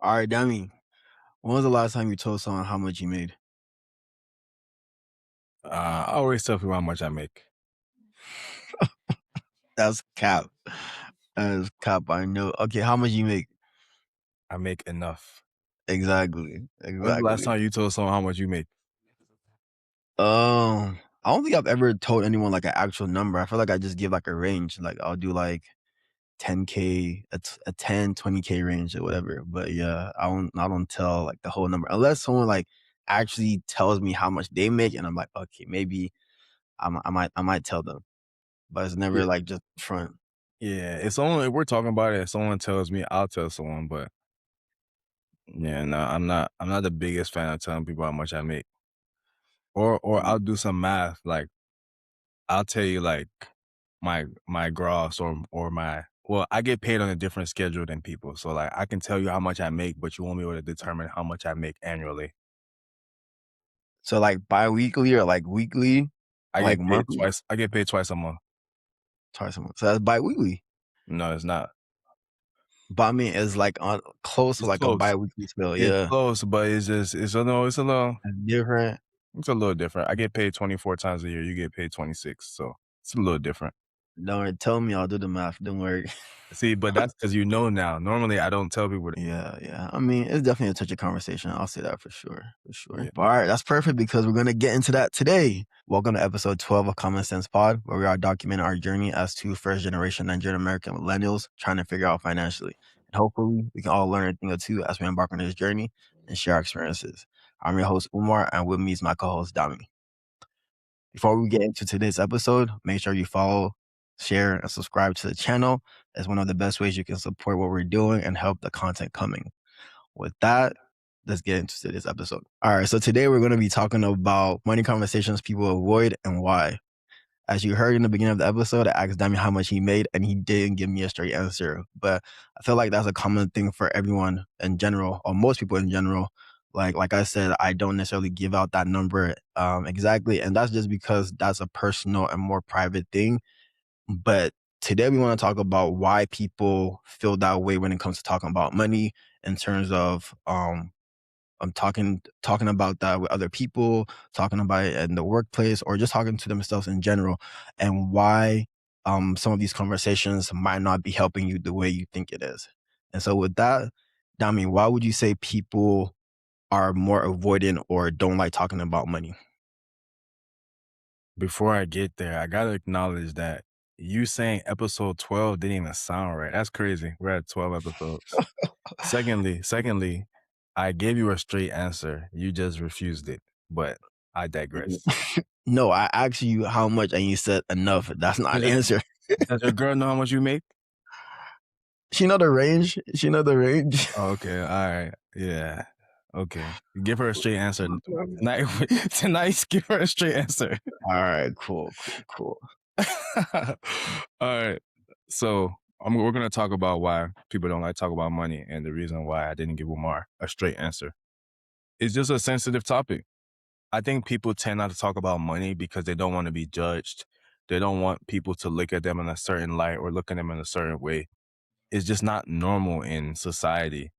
All right, Dami. When was the last time you told someone how much you made? I always tell people how much I make. That's cap. That's cap. I know. Okay, how much you make? I make enough. Exactly. When's the last Exactly. time you told someone how much you make? I don't think I've ever told anyone like an actual number. I feel like I just give like a range. Like I'll do like 10K, a 10, 20K range or whatever. But yeah, I don't tell like the whole number unless someone like actually tells me how much they make, and I'm like, okay, maybe I might tell them, but it's Yeah. never like just front. Yeah, it's only if we're talking about it, if someone tells me, I'll tell someone, but yeah, no, I'm not the biggest fan of telling people how much I make. Or I'll do some math, like I'll tell you like my gross or my well, I get paid on a different schedule than people. So like I can tell you how much I make, but you won't be able to determine how much I make annually. So like bi-weekly or like weekly, I like get paid monthly, twice. I get paid twice a month. twice a month. So that's bi-weekly. No, it's not. But I mean, it's like on close to It's like a close. bi-weekly scale. It's Yeah, close, but it's different. it's a little different. I get paid 24 times a year. You get paid 26, so it's a little different. Don't worry, tell me, I'll do the math. Don't worry. See, but that's because you know now. Normally, I don't tell people that. Yeah, yeah. I mean, it's definitely a touchy conversation. I'll say that for sure, for sure. Yeah. But all right, that's perfect because we're gonna get into that today. Welcome to episode 12 of Common Sense Pod, where we are documenting our journey as two first-generation Nigerian-American millennials trying to figure out financially. And hopefully, we can all learn a thing or two as we embark on this journey and share our experiences. I'm your host Umar, and with me is my co-host Dami. Before we get into today's episode, make sure you follow, share, and subscribe to the channel. It's one of the best ways you can support what we're doing and help the content coming. With that, let's get into today's episode. All right, so today we're going to be talking about money conversations people avoid and why. As you heard in the beginning of the episode, I asked Dami how much he made, and he didn't give me a straight answer. But I feel like that's a common thing for everyone in general, or most people in general. Like I said, I don't necessarily give out that number exactly, and that's just because that's a personal and more private thing. But today we want to talk about why people feel that way when it comes to talking about money in terms of I'm talking about that with other people, talking about it in the workplace, or just talking to themselves in general, and why some of these conversations might not be helping you the way you think it is. And so, with that, Dami, why would you say people are more avoidant or don't like talking about money? Before I get there, I gotta acknowledge that you saying episode 12 didn't even sound right. That's crazy. We're at 12 episodes. Secondly, I gave you a straight answer. You just refused it. But I digress. No, I asked you how much, and you said enough. That's not Does an your, answer. does your girl know how much you make? She know the range. She know the range. Oh, okay. All right. Yeah. Okay. Give her a straight answer. Tonight, tonight, give her a straight answer. All right, cool, cool, cool. All right. So we're going to talk about why people don't like to talk about money and the reason why I didn't give Umar a straight answer. It's just a sensitive topic. I think people tend not to talk about money because they don't want to be judged. They don't want people to look at them in a certain light or look at them in a certain way. It's just not normal in society.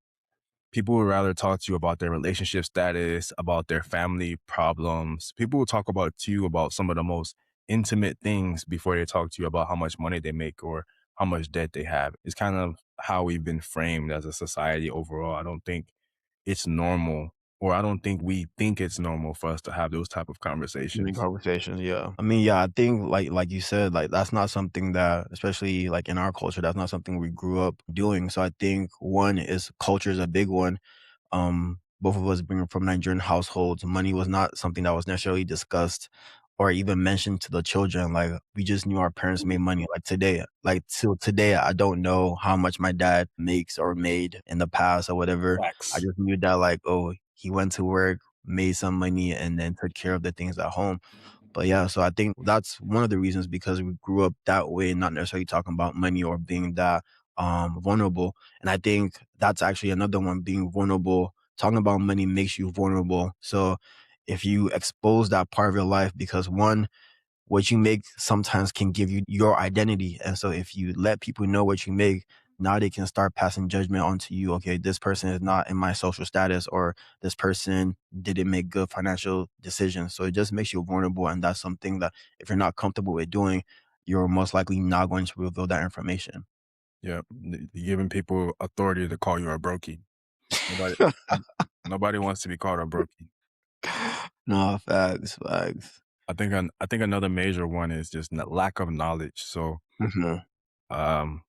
People would rather talk to you about their relationship status, about their family problems. People will talk about to you about some of the most intimate things before they talk to you about how much money they make or how much debt they have. It's kind of how we've been framed as a society overall. I don't think it's normal, or I don't think we think it's normal for us to have those type of Human conversations. conversations, yeah. I mean, yeah, I think like you said, like that's not something that, especially like in our culture, that's not something we grew up doing. So I think one is culture is a big one. Both of us being from Nigerian households, money was not something that was necessarily discussed or even mentioned to the children. Like we just knew our parents made money. Like today, like till today, I don't know how much my dad makes or made in the past or whatever. I Facts. just knew that like, oh, he went to work, made some money, and then took care of the things at home. But yeah, so I think that's one of the reasons because we grew up that way, not necessarily talking about money or being that vulnerable. And I think that's actually another one, being vulnerable. Talking about money makes you vulnerable. So if you expose that part of your life, because one, what you make sometimes can give you your identity. And so if you let people know what you make, now they can start passing judgment onto you. Okay, this person is not in my social status, or this person didn't make good financial decisions. So it just makes you vulnerable. And that's something that if you're not comfortable with doing, you're most likely not going to reveal that information. Yeah, giving people authority to call you a brokey. Nobody, nobody wants to be called a brokey. No, facts, facts. I think another major one is just lack of knowledge. So, Mhm. um,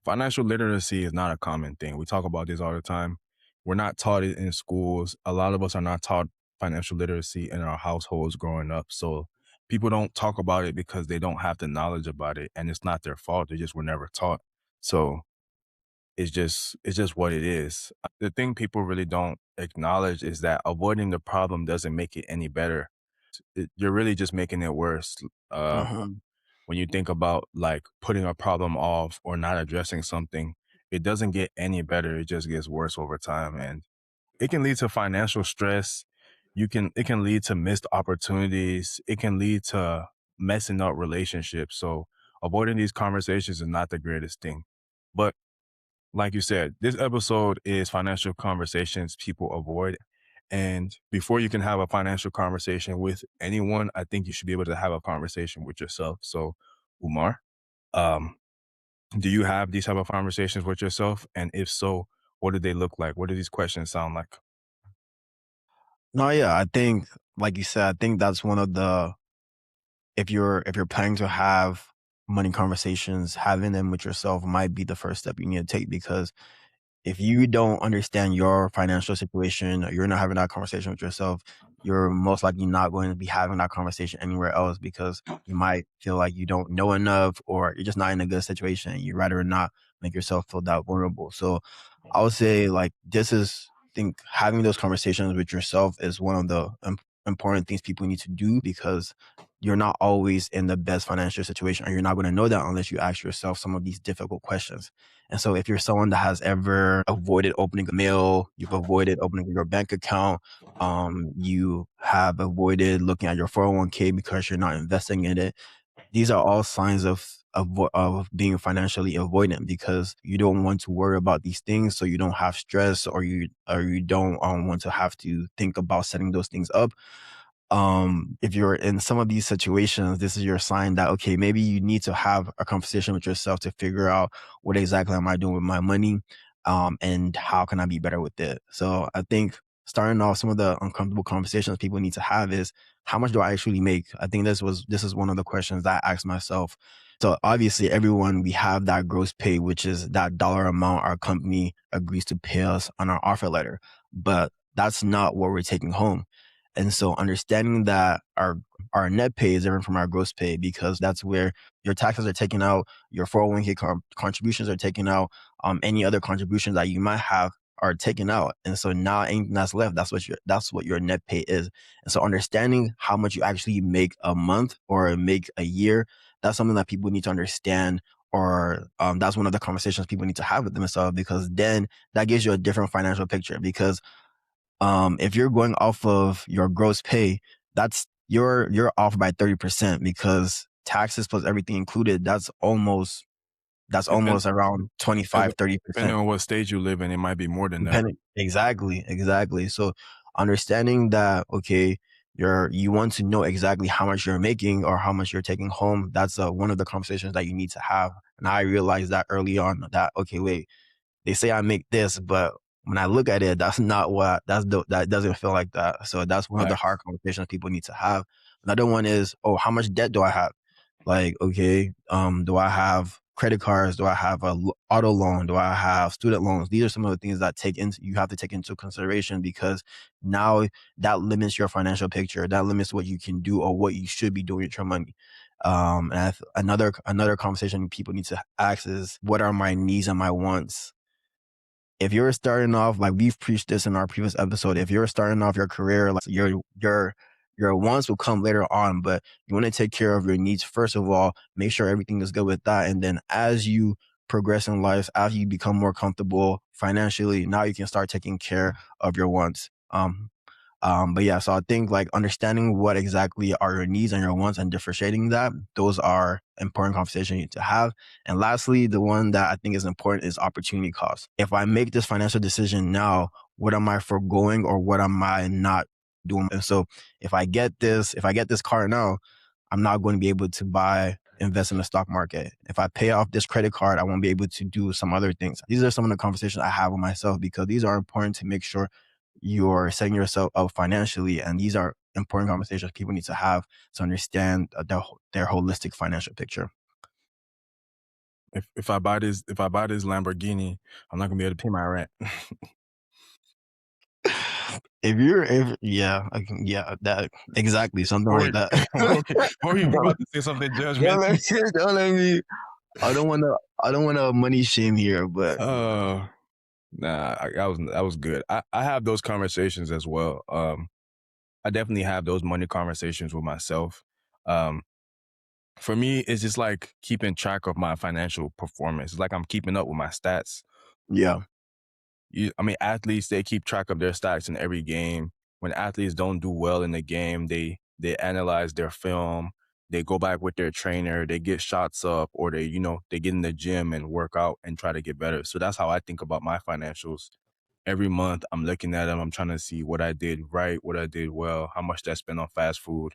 financial literacy is not a common thing. We talk about this all the time. We're not taught it in schools. A lot of us are not taught financial literacy in our households growing up. So people don't talk about it because they don't have the knowledge about it, and it's not their fault. They just were never taught. So it's just what it is. The thing people really don't acknowledge is that avoiding the problem doesn't make it any better. You're really just making it worse. Uh, Mhm. when you think about like putting a problem off or not addressing something, it doesn't get any better. It just gets worse over time. And it can lead to financial stress. It can lead to missed opportunities. It can lead to messing up relationships. So avoiding these conversations is not the greatest thing. But like you said, this episode is financial conversations people avoid. And before you can have a financial conversation with anyone, I think you should be able to have a conversation with yourself. So, Umar, um, do you have these type of conversations with yourself? And if so, what do they look like? What do these questions sound like? No, yeah, I think, like you said, I think that's one of the, if you're planning to have money conversations, having them with yourself might be the first step you need to take, because if you don't understand your financial situation, or you're not having that conversation with yourself, you're most likely not going to be having that conversation anywhere else, because you might feel like you don't know enough, or you're just not in a good situation. You'd rather not make yourself feel that vulnerable. So I would say, like, think having those conversations with yourself is one of the important things people need to do, because you're not always in the best financial situation, and you're not going to know that unless you ask yourself some of these difficult questions. And so if you're someone that has ever avoided opening a mail, you've avoided opening your bank account, you have avoided looking at your 401k because you're not investing in it, these are all signs of being financially avoidant, because you don't want to worry about these things, so you don't have stress, or you don't want to have to think about setting those things up. If you're in some of these situations, this is your sign that, okay, maybe you need to have a conversation with yourself to figure out what exactly am I doing with my money, and how can I be better with it. So I think starting off, some of the uncomfortable conversations people need to have is, how much do I actually make? I think this is one of the questions that I ask myself. So obviously, everyone, we have that gross pay, which is that dollar amount our company agrees to pay us on our offer letter, but that's not what we're taking home. And so understanding that our net pay is different from our gross pay, because that's where your taxes are taken out, your 401k contributions are taken out, any other contributions that you might have are taken out. And so now anything that's left, that's what your net pay is. And so understanding how much you actually make a month or make a year, that's something that people need to understand, or that's one of the conversations people need to have with themselves, because then that gives you a different financial picture. Because if you're going off of your gross pay, you're off by 30%, because taxes plus everything included, that's almost around Dep- 25, Depending 30%. on what stage you live in, it might be more than that. Depending, exactly, exactly. So understanding that, okay, you want to know exactly how much you're making or how much you're taking home. That's one of the conversations that you need to have. And I realized that early on, that, okay, wait, they say I make this, but when I look at it, that's not what that doesn't feel like that. So that's one of the hard Facts. conversations people need to have. Another one is, oh, how much debt do I have? Like, okay, do I have credit cards? Do I have a auto loan? Do I have student loans? These are some of the things that you have to take into consideration, because now that limits your financial picture. That limits what you can do or what you should be doing with your money. Another conversation people need to ask is, what are my needs and my wants? If you're starting off, like we've preached this in our previous episode, if you're starting off your career, like your wants will come later on, but you want to take care of your needs first of all. Make sure everything is good with that, and then as you progress in life, as you become more comfortable financially, now you can start taking care of your wants. But yeah, so I think like understanding what exactly are your needs and your wants and differentiating that, those are important conversations you need to have. And lastly, the one that I think is important is opportunity cost. If I make this financial decision now, what am I foregoing or what am I not doing? And so if I get this car now, I'm not going to be able to invest in the stock market. If I pay off this credit card, I won't be able to do some other things. These are some of the conversations I have with myself because these are important to make sure you're setting yourself up financially. And these are important conversations people need to have to understand their holistic financial picture. If I buy this Lamborghini, I'm not gonna be able to pay my rent. Yeah, that exactly something or like that. or you about to say something don't, judgmental. let me, don't let me. I don't want to money shame here, but Oh, nah, that was good. I have those conversations as well. I definitely have those money conversations with myself. Um, for me, it's just like keeping track of my financial performance. It's like I'm keeping up with my stats. yeah, I mean, athletes, they keep track of their stats in every game. When athletes don't do well in the game, they analyze their film. They go back with their trainer. They get shots up, or they get in the gym and work out and try to get better. So that's how I think about my financials. Every month, I'm looking at them. I'm trying to see what I did right, what I did well, how much did I spend on fast food.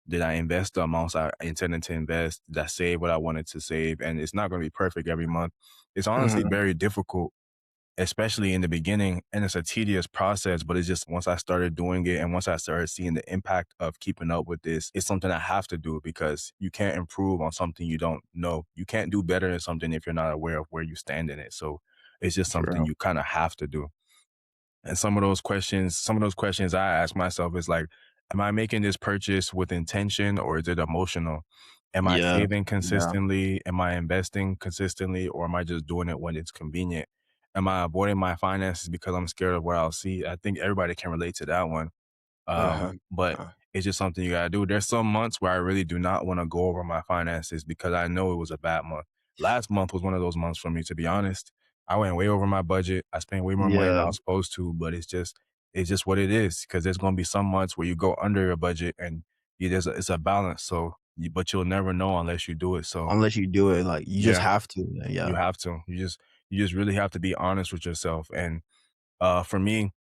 Did I invest the amounts I intended to invest? Did I save what I wanted to save? And it's not going to be perfect every month. It's honestly mhm, very difficult, especially in the beginning, and it's a tedious process, but it's just once I started doing it and once I started seeing the impact of keeping up with this, it's something I have to do because you can't improve on something you don't know. You can't do better in something if you're not aware of where you stand in it. So it's just something true. you kind of have to do. And some of those questions I ask myself is like, am I making this purchase with intention or is it emotional? Am I Yeah, saving yeah, consistently? Am I investing consistently? Or am I just doing it when it's convenient? Am I avoiding my finances because I'm scared of what I'll see? I think everybody can relate to that one. uh-huh, But uh, it's just something you gotta do. There's some months where I really do not want to go over my finances because I know it was a bad month. Last month was one of those months for me, to be honest. I went way over my budget. I spent way more money than I yeah. was supposed to, but it's just what it is. Because there's gonna be some months where you go under your budget and it's a balance. But you'll never know unless you do it. So Unless you do it, like you just yeah, have to. you Yeah. have to. You just really have to be honest with yourself. And for me,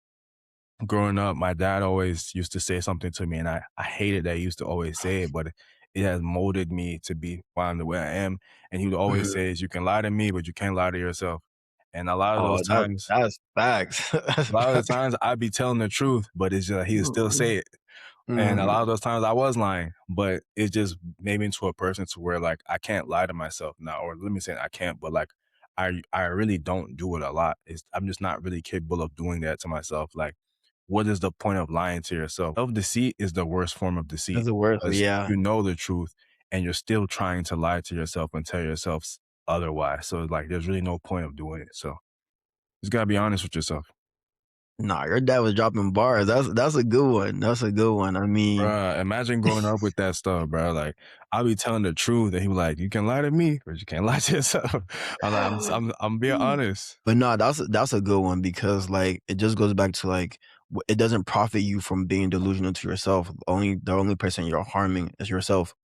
growing up, my dad always used to say something to me, and I hated that he used to always say it, but it has molded me to be why I'm the way I am. And he would always Mhm. say, is you can lie to me, but you can't lie to yourself. And a lot of those Oh, times, that's facts. That's a lot of the facts. times I'd be telling the truth, but it's just, he would still Mhm. say it. And a Mhm. lot of those times I was lying, but it just made me into a person to where like I can't lie to myself now, or let me say I can't, but like I really don't do it a lot. I'm just not really capable of doing that to myself. Like, what is the point of lying to yourself? Self deceit is the worst form of deceit That's the worst. because Yeah. you know the truth and you're still trying to lie to yourself and tell yourself otherwise. So like, there's really no point of doing it. So just gotta be honest with yourself. Nah, your dad was dropping bars. That's a good one. That's a good one. I mean, Bruh, imagine growing up with that stuff, bro. Like, I'll be telling the truth, and he was like, "You can lie to me, but you can't lie to yourself." I'm like, I'm being honest. but no, that's a good one because like it just goes back to like it doesn't profit you from being delusional to yourself. The only person you're harming is yourself.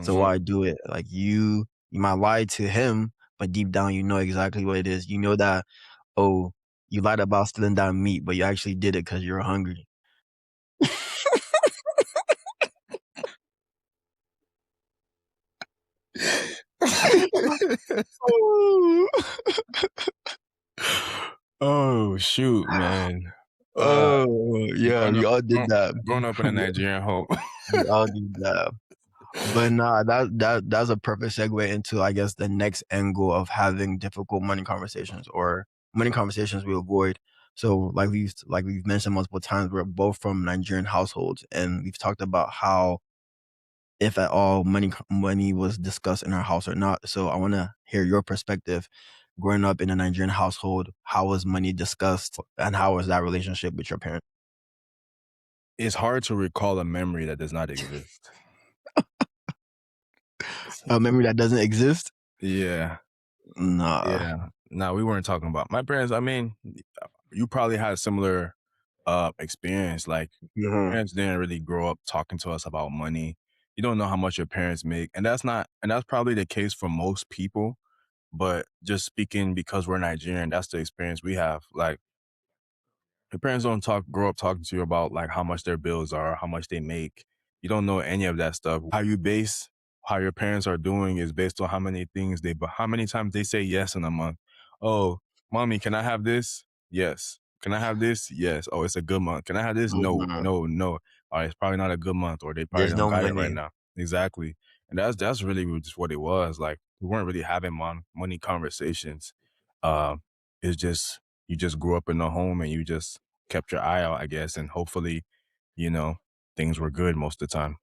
So Hmm. why do it? Like you might lie to him, but deep down you know exactly what it is. You know that, oh, you lied about stealing that meat, but you actually did it because you're hungry. Oh, Oh shoot, man. oh, yeah, Growing we up, all did that. growing up in a Nigerian home. We all did that. But nah, that's a perfect segue into, I guess, the next angle of having difficult money conversations or money conversations we avoid. So, like we've mentioned multiple times, we're both from Nigerian households, and we've talked about how, if at all, money was discussed in our house or not. So, I want to hear your perspective. Growing up in a Nigerian household, how was money discussed, and how was that relationship with your parents? It's hard to recall a memory that does not exist. A memory that doesn't exist? Yeah, Nah. yeah. No, we weren't talking about my parents. I mean, you probably had similar. experience. Like Mhm. parents didn't really grow up talking to us about money. You don't know how much your parents make, and that's probably the case for most people. But just speaking because we're Nigerian, that's the experience we have. Like your parents don't grow up talking to you about like how much their bills are, how much they make. You don't know any of that stuff. How your parents are doing is based on how many things how many times they say yes in a month. Oh, mommy, can I have this? Yes. Can I have this? Yes. Oh, it's a good month. Can I have this? No, Mhm. no, no. All right, it's probably not a good month, or they probably There's don't no got it right money. now. Exactly. And that's really just what it was. Like we weren't really having money conversations. Uh, it's just you just grew up in the home and you just kept your eye out, I guess, and hopefully, you know, things were good most of the time.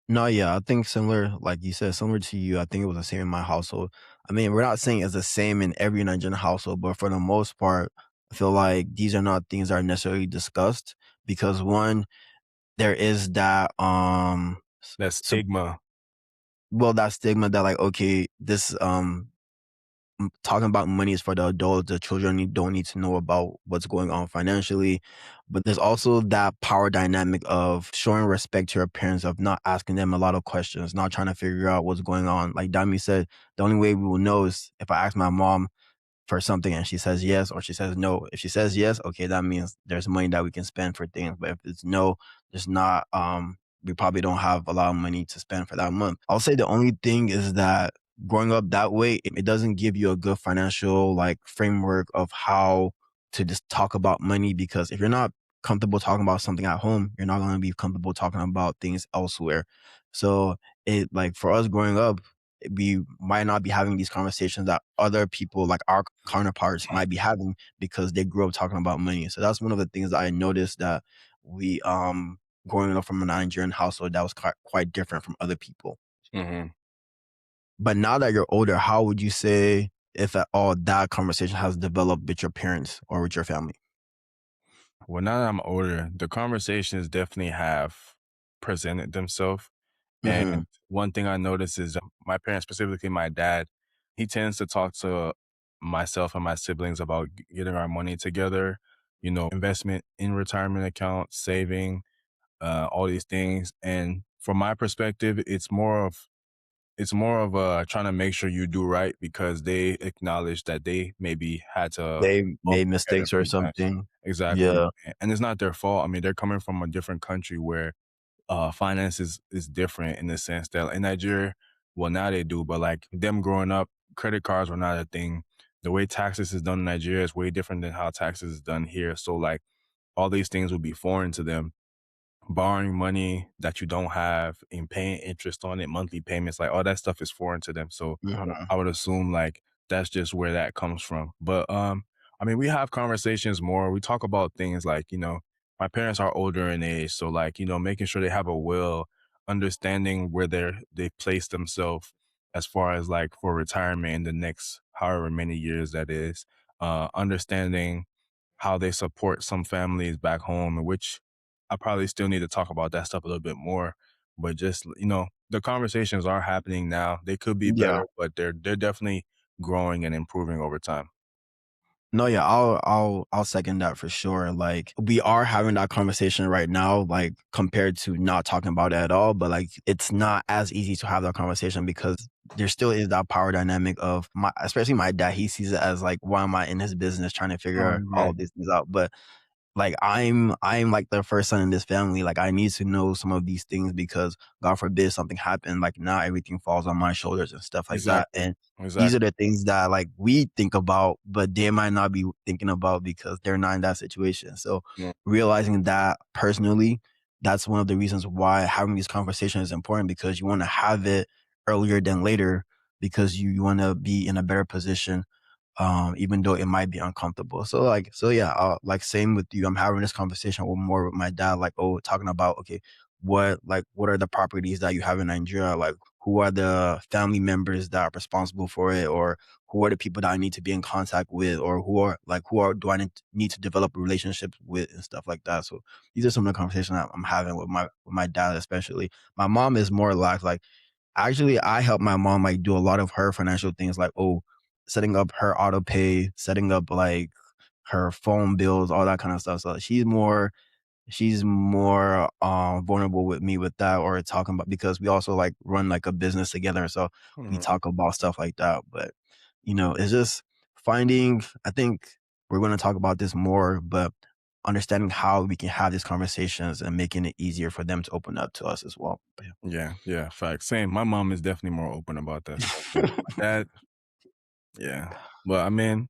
No, yeah, I think similar, like you said, similar to you. I think it was the same in my household. I mean, we're not saying it's the same in every Nigerian household, but for the most part, I feel like these are not things that are necessarily discussed because one, there is that That stigma. well, that stigma that like, okay, this talking about money is for the adults. The children don't need to know about what's going on financially. But there's also that power dynamic of showing respect to your parents, of not asking them a lot of questions, not trying to figure out what's going on. Like Dami said, the only way we will know is if I ask my mom for something and she says yes or she says no. If she says yes, okay, that means there's money that we can spend for things. But if it's no, there's not. We probably don't have a lot of money to spend for that month. I'll say the only thing is that growing up that way, it doesn't give you a good financial like framework of how to just talk about money, because if you're not comfortable talking about something at home, you're not going to be comfortable talking about things elsewhere. So it, like, for us growing up, we might not be having these conversations that other people like our counterparts might be having because they grew up talking about money. So that's one of the things that I noticed, that we growing up from a Nigerian household, that was quite different from other people. Mhm. But now that you're older, how would you say, if at all, that conversation has developed with your parents or with your family? Well, now that I'm older, the conversations definitely have presented themselves. And Hmm. one thing I noticed is my parents, specifically my dad, he tends to talk to myself and my siblings about getting our money together, investment in retirement accounts, saving, all these things. And from my perspective, it's more of trying to make sure you do right because they acknowledge that they maybe had to They bump made their head a mistakes or few times. something. Exactly, Yeah. and it's not their fault. I mean, they're coming from a different country where finance is different in the sense that in Nigeria, well, now they do, but like them growing up, credit cards were not a thing. The way taxes is done in Nigeria is way different than how taxes is done here. So like all these things would be foreign to them. Borrowing money that you don't have and paying interest on it, monthly payments, like all that stuff is foreign to them. So Hmm. I would assume like that's just where that comes from. But I mean we have conversations more. We talk about things like, my parents are older in age, so like, making sure they have a will, understanding where they place themselves as far as like for retirement in the next however many years that is. Understanding how they support some families back home, in which I probably still need to talk about that stuff a little bit more. But just, the conversations are happening now. They could be Yeah. better, but they're definitely growing and improving over time. No, yeah, I'll second that for sure. Like, we are having that conversation right now, like compared to not talking about it at all. But like, it's not as easy to have that conversation because there still is that power dynamic of especially my dad. He sees it as like, why am I in his business trying to figure all Right. these things out? But like, I'm like the first son in this family. Like, I need to know some of these things because God forbid something happened. Like, now everything falls on my shoulders and stuff like that. Exactly. And these are Exactly. the things that like we think about, but they might not be thinking about because they're not in that situation. So Yeah. realizing that personally, that's one of the reasons why having these conversations is important, because you want to have it earlier than later, because you want to be in a better position, even though it might be uncomfortable. So yeah, like same with you. I'm having this conversation with my dad, like, oh, talking about, okay, what are the properties that you have in Nigeria? Like, who are the family members that are responsible for it, or who are the people that I need to be in contact with, or who do I need to develop relationships with and stuff like that. So these are some of the conversations that I'm having with my dad, especially. My mom is more like actually, I help my mom like do a lot of her financial things, like, oh, setting up her auto pay, setting up like her phone bills, all that kind of stuff. So she's more vulnerable with me with that, or talking about, because we also like run like a business together, so we Mhm. talk about stuff like that. But it's just finding, I think we're going to talk about this more, but understanding how we can have these conversations and making it easier for them to open up to us as well. But Yeah, yeah, facts. Same. My mom is definitely more open about that stuff, but yeah. my dad, yeah. But I mean,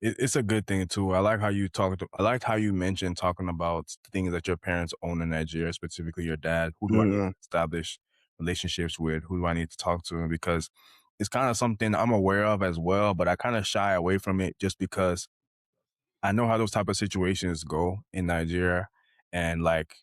it's a good thing too. I like how you mentioned talking about things that your parents own in Nigeria, specifically your dad. Who do I need Mhm. to establish relationships with? Who do I need to talk to? Because it's kind of something I'm aware of as well, but I kind of shy away from it just because I know how those type of situations go in Nigeria. And like,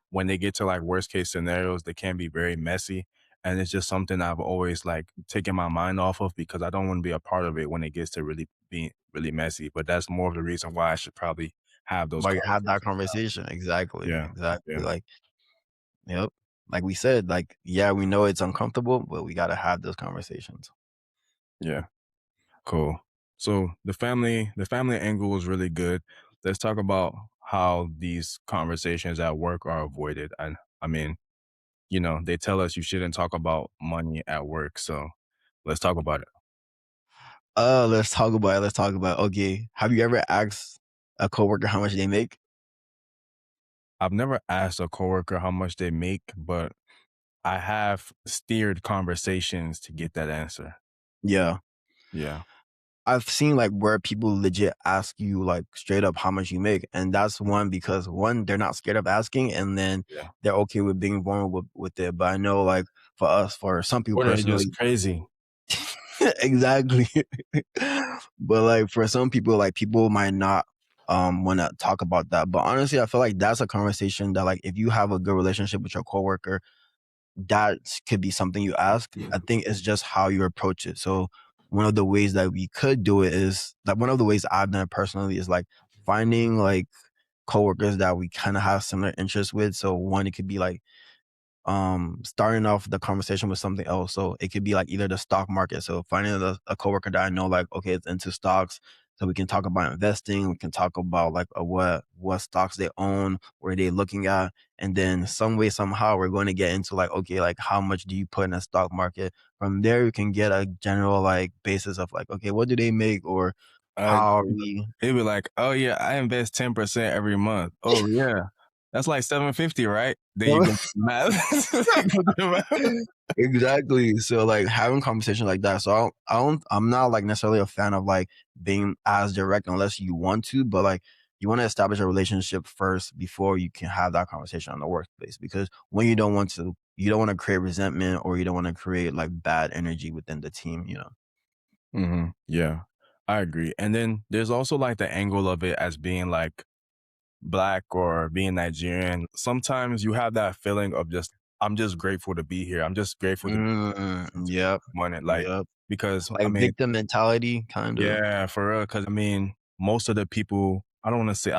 when they get to like worst case scenarios, they can be very messy. And it's just something I've always like taken my mind off of because I don't want to be a part of it when it gets to really being really messy. But that's more of the reason why I should probably have those Like, have that conversations now. conversation. Exactly, Yeah. exactly. Yeah. Like, yep. Like we said, like, yeah, we know it's uncomfortable, but we got to have those conversations. Yeah. Cool. So the family angle was really good. Let's talk about how these conversations at work are avoided. And I mean, they tell us you shouldn't talk about money at work. So let's talk about it. Let's talk about it. Let's talk about it. Okay. Have you ever asked a coworker how much they make? I've never asked a coworker how much they make, but I have steered conversations to get that answer. Yeah. Yeah. I've seen like where people legit ask you like straight up how much you make. And that's one, because one, they're not scared of asking, and then Yeah. they're okay with being vulnerable with it. But I know like for some people Or they're just personally, crazy. exactly. But like for some people, like people might not want to talk about that. But honestly, I feel like that's a conversation that, like, if you have a good relationship with your coworker, that could be something you ask. I think it's just how you approach it. So one of the ways that we could do it is like, one of the ways I've done it personally is like finding like coworkers that we kind of have similar interests with. So one, it could be like starting off the conversation with something else. So it could be like either the stock market. So finding a coworker that I know, like, okay, it's into stocks. So we can talk about investing. We can talk about like what stocks they own, where they're looking at. And then some way, somehow we're going to get into like, okay, like how much do you put in a stock market? From there we can get a general like basis of like, okay, what do they make, or Uh, how are we. He'd be like, "Oh yeah, I invest 10% every month. Oh yeah, that's like 750, right?" Then you go to the math. You go to the math. Exactly. So like having conversation like that. So I'm not like necessarily a fan of like being as direct unless you want to, but like you want to establish a relationship first before you can have that conversation on the workplace. Because when you don't want to create resentment, or you don't want to create like bad energy within the team. Yeah, I agree. And then there's also like the angle of it as being like black or being Nigerian. Sometimes you have that feeling of just, I'm just grateful to be here. I'm just grateful to be Yep. money. Like, Yep. because I Like mean, victim mentality kind of. yeah, for real. Because I mean, most of the people, I don't want to say,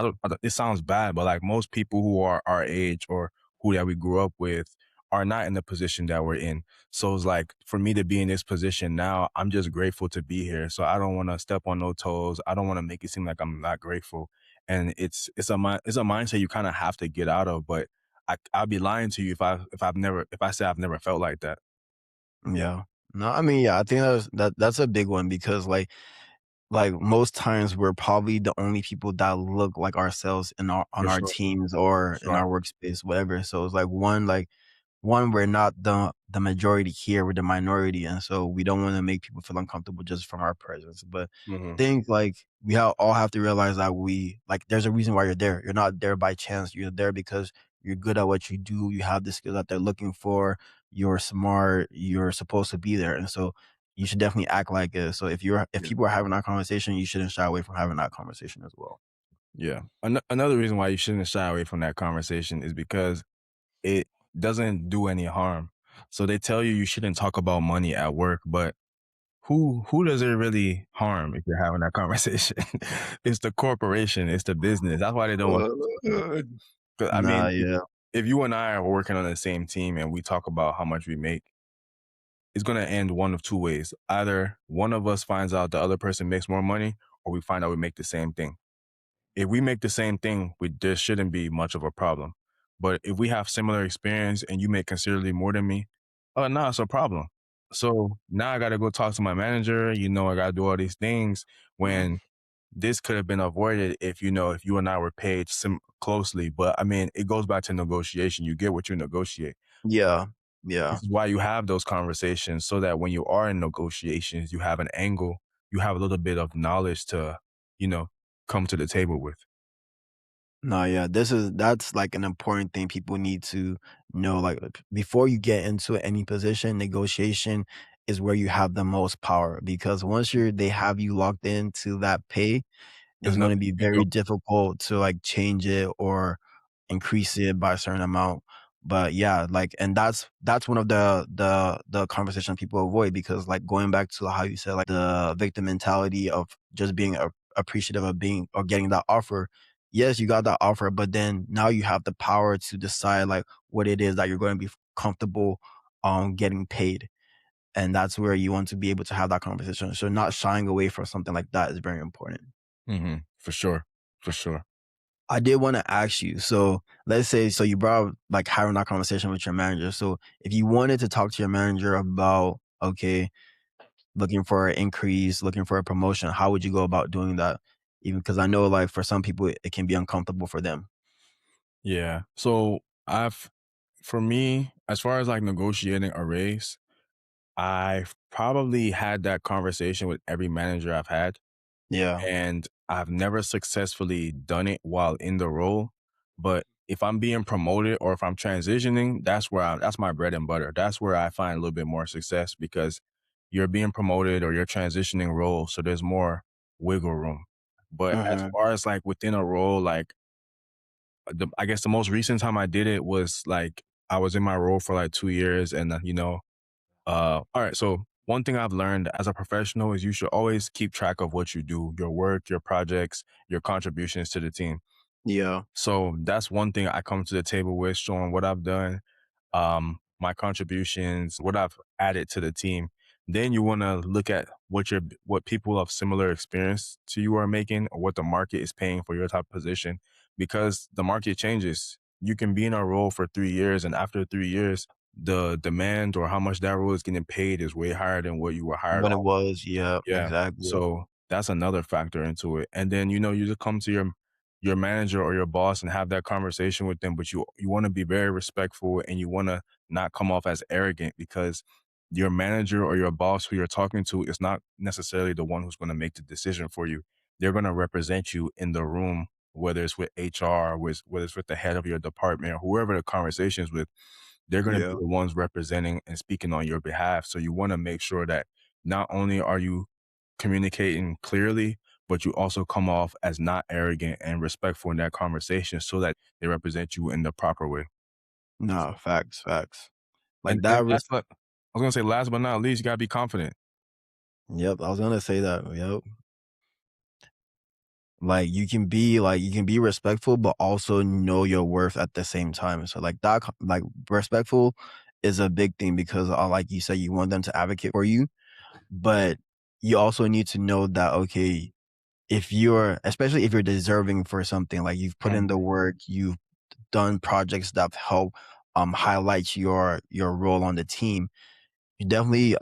it sounds bad, but like most people who are our age or who that we grew up with are not in the position that we're in. So it's like for me to be in this position now, I'm just grateful to be here. So I don't want to step on no toes. I don't want to make it seem like I'm not grateful. And it's a mindset you kind of have to get out of. But I'd be lying to you if I say I've never felt like that. Yeah. No, I mean, yeah, I think that's a big one, because like most times we're probably the only people that look like ourselves in our on For our sure. teams For or in sure. our workspace, whatever. So it's like one, we're not the majority here, we're the minority, and so we don't want to make people feel uncomfortable just from our presence. But I Hmm. think like all have to realize that we like there's a reason why you're there. You're not there by chance. You're there because you're good at what you do. You have the skills that they're looking for. You're smart. You're supposed to be there, and so you should definitely act like it. So if Yeah. people are having that conversation, you shouldn't shy away from having that conversation as well. Yeah. Another reason why you shouldn't shy away from that conversation is because it doesn't do any harm. So they tell you shouldn't talk about money at work, but who does it really harm if you're having that conversation? It's the corporation, it's the business. That's why they don't want to. Uh, 'Cause, I Nah, mean, yeah. if you and I are working on the same team and we talk about how much we make, it's going to end one of two ways. Either one of us finds out the other person makes more money, or we find out we make the same thing. if we make the same thing, there shouldn't be much of a problem. But if we have similar experience and you make considerably more than me, oh no, it's a problem. So now I got to go talk to my manager. I got to do all these things Mhm. when this could have been avoided if if you and I were paid closely. But I mean, it goes back to negotiation. You get what you negotiate. Yeah. Yeah. This is why you have those conversations so that when you are in negotiations, you have an angle, you have a little bit of knowledge to, you know, come to the table with. No, yeah, that's like an important thing people need to know. Like before you get into any position, negotiation is where you have the most power because once they have you locked into that pay, There's it's going to nothing be you can do. very difficult to like change it or increase it by a certain amount. But yeah, like, and that's one of the conversation people avoid because like going back to how you said like the victim mentality of just being appreciative of being or getting that offer. Yes, you got that offer, but then now you have the power to decide like what it is that you're going to be comfortable getting paid. And that's where you want to be able to have that conversation. So not shying away from something like that is very important. For sure. For sure. I did want to ask you. So let's say, so you brought up like having that conversation with your manager. So if you wanted to talk to your manager about, okay, looking for an increase, looking for a promotion, how would you go about doing that? Even because I know like for some people, it can be uncomfortable for them. Yeah. So for me, as far as like negotiating a raise, I've probably had that conversation with every manager I've had. Yeah. And I've never successfully done it while in the role. But if I'm being promoted or if I'm transitioning, that's my bread and butter. That's where I find a little bit more success because you're being promoted or you're transitioning roles. So there's more wiggle room. But as Hmm. far as like within a role, like I guess the most recent time I did it was like I was in my role for like 2 years and all right. So one thing I've learned as a professional is you should always keep track of what you do, your work, your projects, your contributions to the team. Yeah. So that's one thing I come to the table with, showing what I've done, my contributions, what I've added to the team. Then you want to look at what people of similar experience to you are making, or what the market is paying for your type of position, because the market changes. You can be in a role for 3 years, and after 3 years, the demand or how much that role is getting paid is way higher than what you were hired When it on. was, yeah, Yeah. exactly. So that's another factor into it. And then, you just come to your manager or your boss and have that conversation with them, but you want to be very respectful and you want to not come off as arrogant because your manager or your boss who you're talking to is not necessarily the one who's going to make the decision for you. They're going to represent you in the room, whether it's with HR, whether it's with the head of your department or whoever the conversation is with. They're going to be Yeah. the ones representing and speaking on your behalf. So you want to make sure that not only are you communicating clearly, but you also come off as not arrogant and respectful in that conversation so that they represent you in the proper way. No, facts, facts. Like And that. I was gonna say last but not least, you gotta be confident. Yep. I was going to say that. Yep. Like you can be respectful, but also know your worth at the same time. So like that, like respectful is a big thing because like you said, you want them to advocate for you, but you also need to know that okay, if you're especially if you're deserving for something, like you've put in Mhm, the work, you've done projects that help highlight your role on the team, you definitely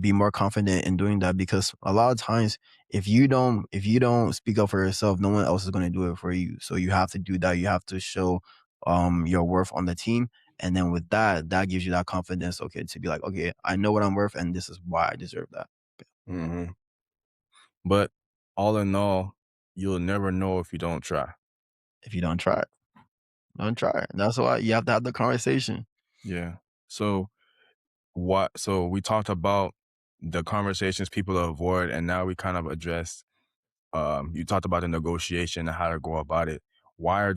be more confident in doing that because a lot of times if you don't speak up for yourself, no one else is going to do it for you. So you have to do that. You have to show your worth on the team. And then with that, that gives you that confidence, okay, to be like, okay, I know what I'm worth and this is why I deserve that. mhm. But all in all, you'll never know if you don't try. If you don't try it, don't try it. That's why you have to have the conversation. Yeah. So so we talked about the conversations people avoid, and now we kind of addressed you talked about the negotiation and how to go about it. Why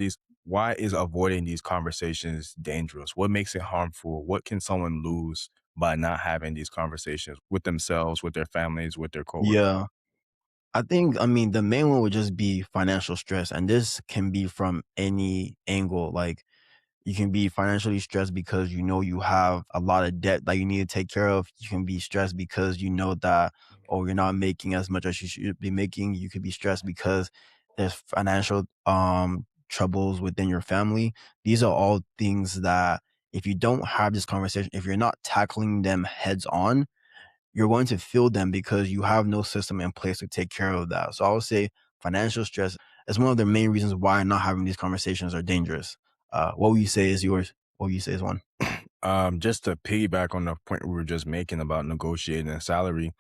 is avoiding these conversations dangerous? What makes it harmful? What can someone lose by not having these conversations with themselves, with their families, with their coworkers? Yeah. I mean, the main one would just be financial stress. And this can be from any angle. Like you can be financially stressed because you know you have a lot of debt that you need to take care of. You can be stressed because you know that, oh, you're not making as much as you should be making. You could be stressed because there's financial troubles within your family. These are all things that if you don't have this conversation, if you're not tackling them heads on, you're going to feel them because you have no system in place to take care of that. So I would say financial stress is one of the main reasons why not having these conversations are dangerous. What would you say is yours? What would you say is one? Just to piggyback on the point we were just making about negotiating a salary,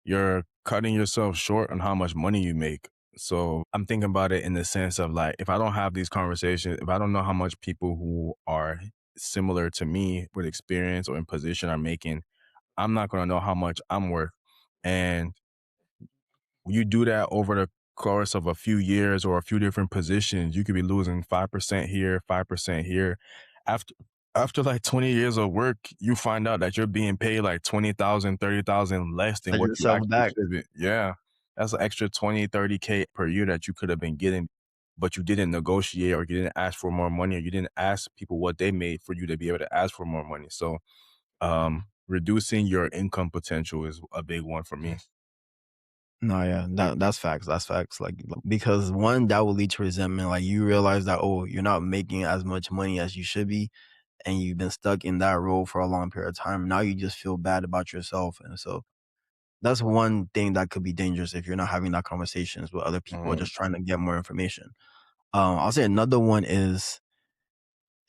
you're cutting yourself short on how much money you make. So I'm thinking about it in the sense of like, if I don't have these conversations, if I don't know how much people who are similar to me with experience or in position are making, I'm not going to know how much I'm worth. And you do that over the course of a few years or a few different positions, you could be losing 5% here, 5% here. After after like 20 years of work, you find out that you're being paid like 20,000, 30,000 less than Set what you yourself actually back. should be. Yeah. That's an extra 20, 30K per year that you could have been getting, but you didn't negotiate or you didn't ask for more money or you didn't ask people what they made for you to be able to ask for more money. So reducing your income potential is a big one for me. No, yeah, that's facts. That's facts. Like because one, that will lead to resentment. Like you realize that oh, you're not making as much money as you should be, and you've been stuck in that role for a long period of time. Now you just feel bad about yourself, and so that's one thing that could be dangerous if you're not having that conversations with other people or Mhm. just trying to get more information. I'll say another one is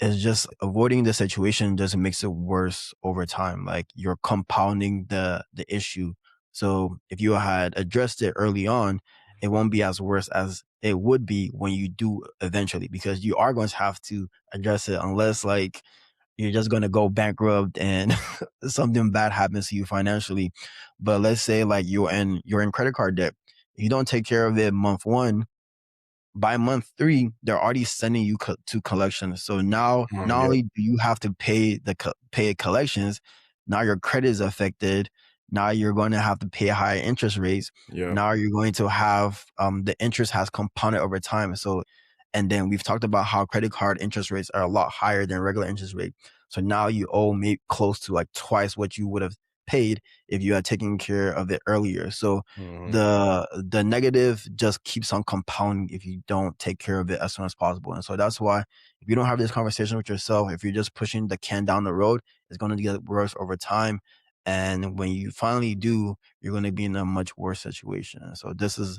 just avoiding the situation just makes it worse over time. Like you're compounding the issue. So if you had addressed it early on, it won't be as worse as it would be when you do eventually, because you are going to have to address it unless like you're just going to go bankrupt and something bad happens to you financially. But let's say like you're in credit card debt. If you don't take care of it month one, by month three, they're already sending you to collections. So now, not Yep. only do you have to pay pay collections, now your credit is affected. Now you're going to have to pay higher interest rates. Yep. Now you're going to have the interest has compounded over time. So, and then we've talked about how credit card interest rates are a lot higher than regular interest rate. So now you owe maybe close to like twice what you would have paid if you had taken care of it earlier. So Mhm. the negative just keeps on compounding if you don't take care of it as soon as possible. And so that's why if you don't have this conversation with yourself, if you're just pushing the can down the road, it's going to get worse over time. And when you finally do, you're going to be in a much worse situation. And so this is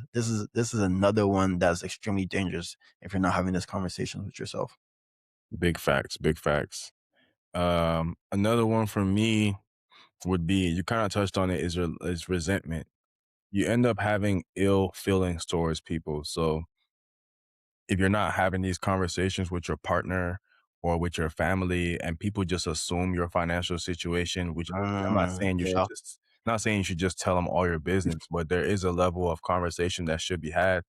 another one that's extremely dangerous if you're not having this conversation with yourself. Big facts, big facts. Another one for me would be you kind of touched on it is resentment. You end up having ill feelings towards people. So if you're not having these conversations with your partner or with your family and people just assume your financial situation, which I'm not saying you should Yeah, just not saying you should just tell them all your business, but there is a level of conversation that should be had.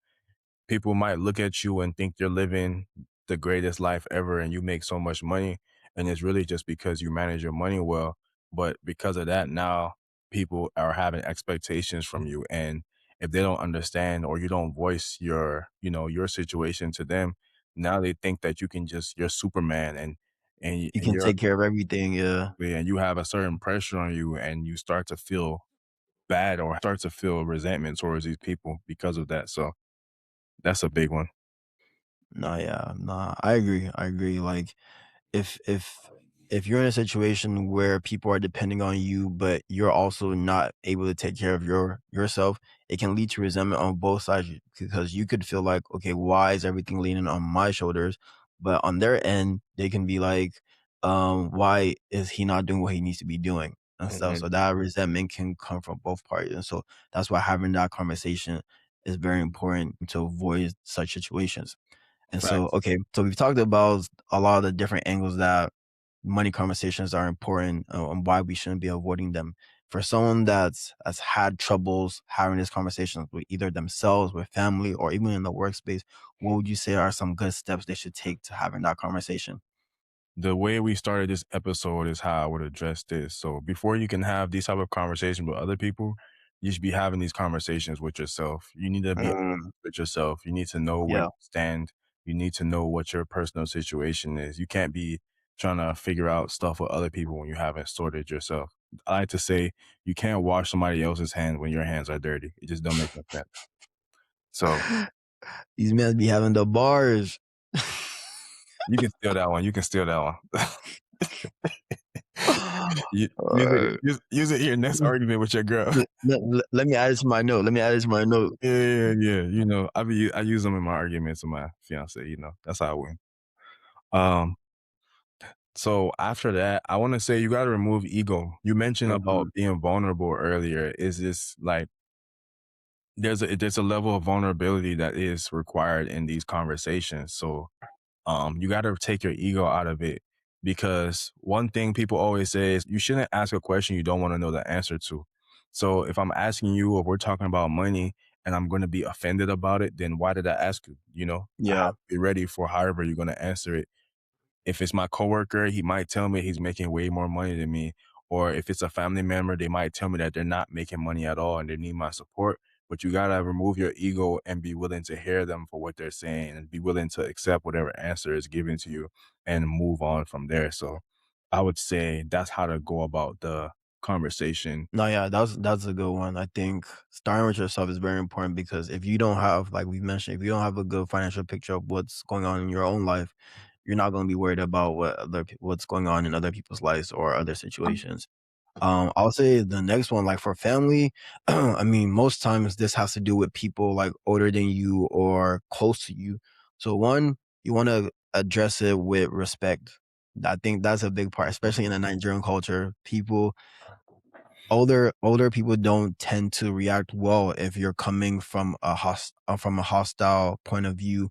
People might look at you and think you're living the greatest life ever and you make so much money. And it's really just because you manage your money well. But because of that, now people are having expectations from you. And if they don't understand or you don't voice your situation to them, now they think that you can just, you're Superman you and can you're, take care of everything. Yeah. and you have a certain pressure on you and you start to feel bad or start to feel resentment towards these people because of that. So that's a big one. No, yeah, no, I agree. I agree. Like if if if you're in a situation where people are depending on you but you're also not able to take care of yourself, it can lead to resentment on both sides because you could feel like okay, why is everything leaning on my shoulders, but on their end they can be like why is he not doing what he needs to be doing and stuff. Mhm. So that resentment can come from both parties, and so that's why having that conversation is very important to avoid such situations. And so, Facts. okay, so we've talked about a lot of the different angles that money conversations are important and why we shouldn't be avoiding them. For someone that's has had troubles having these conversations with either themselves, with family, or even in the workspace, what would you say are some good steps they should take to having that conversation? The way we started this episode is how I would address this. So before you can have these type of conversations with other people, you should be having these conversations with yourself. You need to be Mm, with yourself. You need to know where yeah, you stand. You need to know what your personal situation is. You can't be trying to figure out stuff with other people when you haven't sorted yourself. I like to say you can't wash somebody else's hands when your hands are dirty. It just don't make no sense. So These men be having the bars. You can steal that one. You can steal that one. Use Uh, it. Use it in your next argument with your girl. let me add it to my note. Let me add it to my note. Yeah. I use them in my arguments with my fiance. That's how I win. Um, so after that, I want to say you got to remove ego. You mentioned Mhm. about being vulnerable earlier. Is this like there's a level of vulnerability that is required in these conversations. So you got to take your ego out of it, because one thing people always say is you shouldn't ask a question you don't want to know the answer to. So if I'm asking you, or we're talking about money, and I'm going to be offended about it, then why did I ask you? I have Yeah. to be ready for however you're going to answer it. If it's my coworker, he might tell me he's making way more money than me. Or if it's a family member, they might tell me that they're not making money at all and they need my support. But you gotta remove your ego and be willing to hear them for what they're saying, and be willing to accept whatever answer is given to you and move on from there. So I would say that's how to go about the conversation. No, yeah, that's a good one. I think starting with yourself is very important because if you don't have, like we mentioned, if you don't have a good financial picture of what's going on in your own life, you're not going to be worried about what's going on in other people's lives or other situations. I'll say the next one, like for family, I mean, most times this has to do with people like older than you or close to you. So one, you want to address it with respect. I think that's a big part, especially in the Nigerian culture. Older people don't tend to react well if you're coming from from a hostile point of view,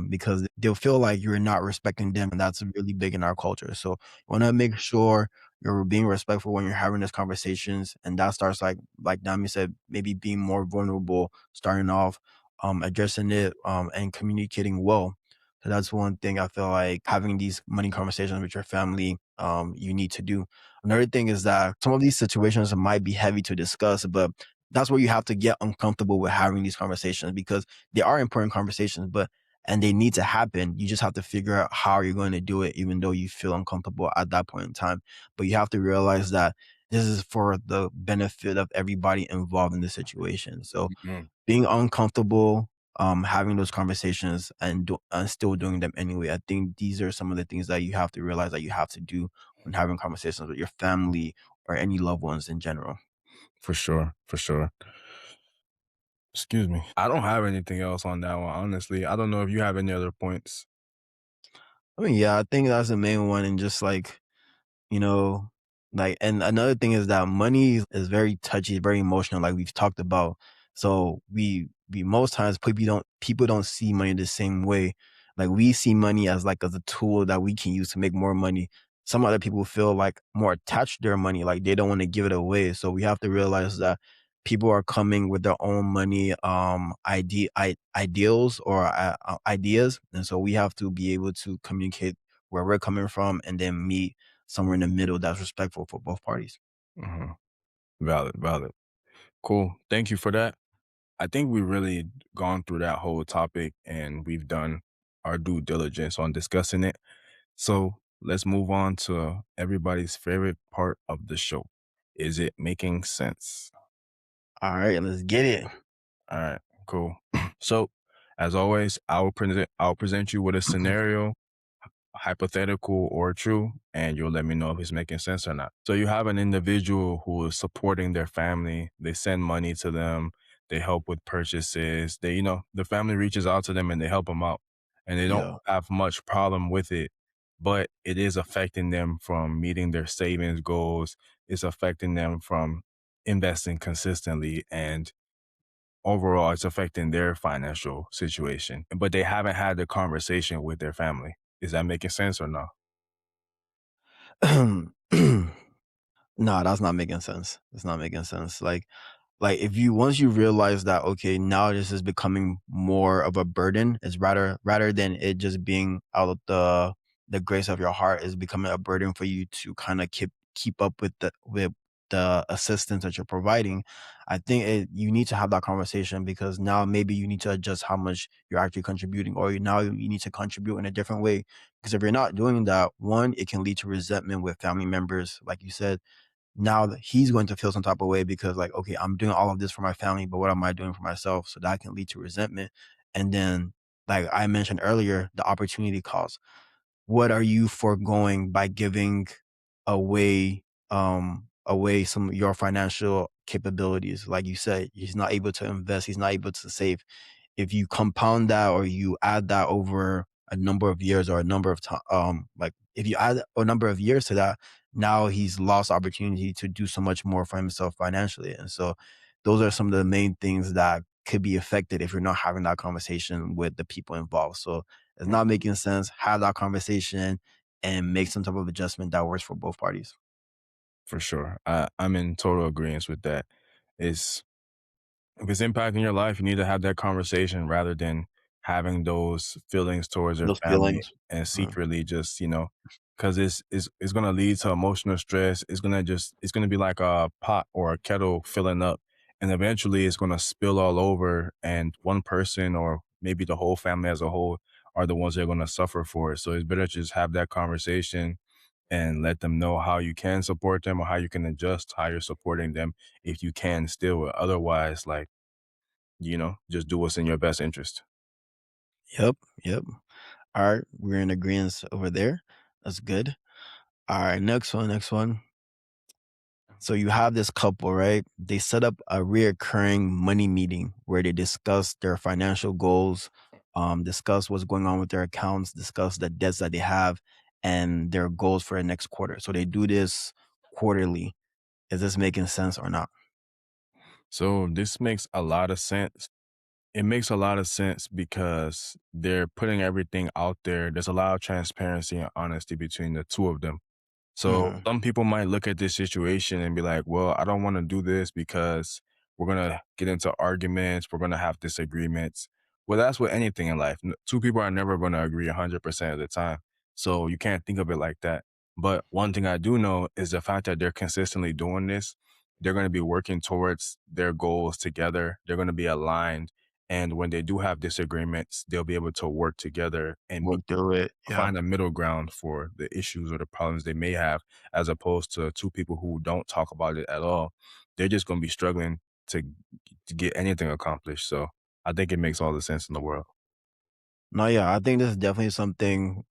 because they'll feel like you're not respecting them, and that's really big in our culture. So you want to make sure you're being respectful when you're having these conversations, and that starts like Dami said, maybe being more vulnerable, starting off, addressing it, and communicating well. So that's one thing I feel like having these money conversations with your family, you need to do. Another thing is that some of these situations might be heavy to discuss, but that's where you have to get uncomfortable with having these conversations because they are important conversations, and they need to happen. You just have to figure out how you're going to do it, even though you feel uncomfortable at that point in time. But you have to realize that this is for the benefit of everybody involved in the situation. So Mhm. being uncomfortable, having those conversations and still doing them anyway. I think these are some of the things that you have to realize that you have to do when having conversations with your family or any loved ones in general. For sure. For sure. Excuse me. I don't have anything else on that one, honestly. I don't know if you have any other points. I mean, yeah, I think that's the main one, and just like you know, and another thing is that money is very touchy, very emotional, like we've talked about. So we most times people don't see money the same way. Like we see money as a tool that we can use to make more money. Some other people feel like more attached to their money, like they don't want to give it away. So we have to realize that people are coming with their own money ideals or ideas, and so we have to be able to communicate where we're coming from and then meet somewhere in the middle that's respectful for both parties. Mhm. Valid, valid. Cool. Thank you for that. I think we really gone through that whole topic and we've done our due diligence on discussing it. So let's move on to everybody's favorite part of the show. Is it making sense? All right, let's get it. All right, cool. So as always, I'll present you with a scenario, hypothetical or true, and you'll let me know if it's making sense or not. So you have an individual who is supporting their family. They send money to them. They help with purchases. The family reaches out to them and they help them out, and they don't Yeah. have much problem with it, but it is affecting them from meeting their savings goals. It's affecting them from investing consistently, and overall it's affecting their financial situation, but they haven't had the conversation with their family. Is that making sense or no? No, that's not making sense. It's not making sense. Like if you once you realize that okay, now this is becoming more of a burden, it's rather than it just being out of the grace of your heart, is becoming a burden for you to kind of keep up with the assistance that you're providing. I think you need to have that conversation because now maybe you need to adjust how much you're actually contributing, or now you need to contribute in a different way. Because if you're not doing that, one, it can lead to resentment with family members, like you said. Now that he's going to feel some type of way because like, okay, I'm doing all of this for my family, but what am I doing for myself? So that can lead to resentment. And then, like I mentioned earlier, the opportunity cost. What are you foregoing by giving away some of your financial capabilities? Like you said, he's not able to invest, he's not able to save. If you compound that or you add that over a number of years or a number of time, like if you add a number of years to that, now he's lost opportunity to do so much more for himself financially. And so those are some of the main things that could be affected if you're not having that conversation with the people involved. So it's not making sense. Have that conversation and make some type of adjustment that works for both parties. For sure. I'm in total agreement with that. It's if it's impacting your life, you need to have that conversation rather than having those feelings towards your Those family feelings. and Mhm. secretly just, because it's gonna lead to emotional stress. It's gonna be like a pot or a kettle filling up, and eventually it's gonna spill all over, and one person or maybe the whole family as a whole are the ones that are gonna suffer for it. So it's better to just have that conversation and let them know how you can support them or how you can adjust how you're supporting them if you can still. Otherwise, like, just do what's in your best interest. Yep. Yep. All right. We're in agreement over there. That's good. All right. Next one. Next one. So you have this couple, right? They set up a reoccurring money meeting where they discuss their financial goals, discuss what's going on with their accounts, discuss the debts that they have, and their goals for the next quarter. So they do this quarterly. Is this making sense or not? So this makes a lot of sense. It makes a lot of sense because they're putting everything out there. There's a lot of transparency and honesty between the two of them. So Hmm. some people might look at this situation and be like, well, I don't want to do this because we're going to get into arguments. We're going to have disagreements. Well, that's with anything in life. Two people are never going to agree 100% of the time. So you can't think of it like that. But one thing I do know is the fact that they're consistently doing this, they're going to be working towards their goals together. They're going to be aligned. And when they do have disagreements, they'll be able to work together and Work through it. Yeah. find a middle ground for the issues or the problems they may have, as opposed to two people who don't talk about it at all. They're just going to be struggling to, to get anything accomplished. So I think it makes all the sense in the world. No, yeah, I think this is definitely something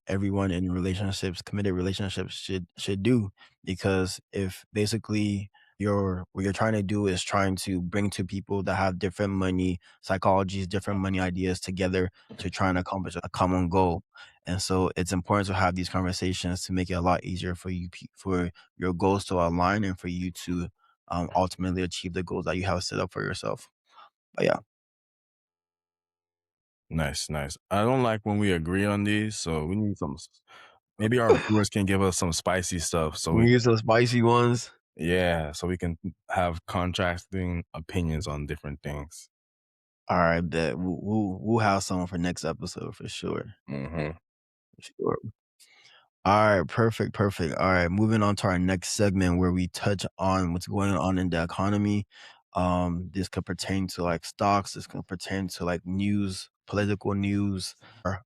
everyone in relationships, committed relationships should do because if basically what you're trying to do is trying to bring two people that have different money psychologies, different money ideas together to try and accomplish a common goal. And so it's important to have these conversations to make it a lot easier for for your goals to align and for you to ultimately achieve the goals that you have set up for yourself. But yeah, Nice, nice. I don't like when we agree on these, so we need maybe our viewers can give us some spicy stuff so we use those spicy ones. so we can have contrasting opinions on different things. Alright, bet. We'll have someone for next episode for sure. Hmm. For sure. Alright, perfect, perfect. Alright, moving on to our next segment where we touch on what's going on in the economy. This could pertain to like stocks, this could pertain to like news, political news, or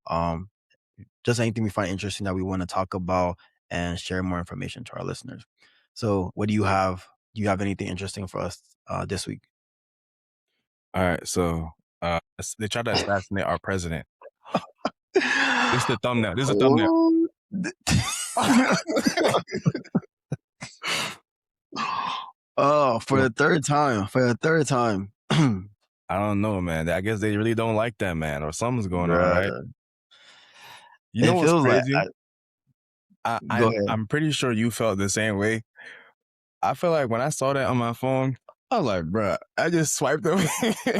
just anything we find interesting that we want to talk about and share more information to our listeners. So what do you have? Do you have anything interesting for us this week? All right, so they tried to assassinate our president. This is the thumbnail. This is the thumbnail. Oh, oh, for So, the third time, for the third time. I don't know, man. I guess they really don't like that man, or something's going on, right? Bruh. You know It what's feels like crazy? go ahead. I'm pretty sure you felt the same way. I feel like when I saw that on my phone, I was like, bruh, I just swiped away.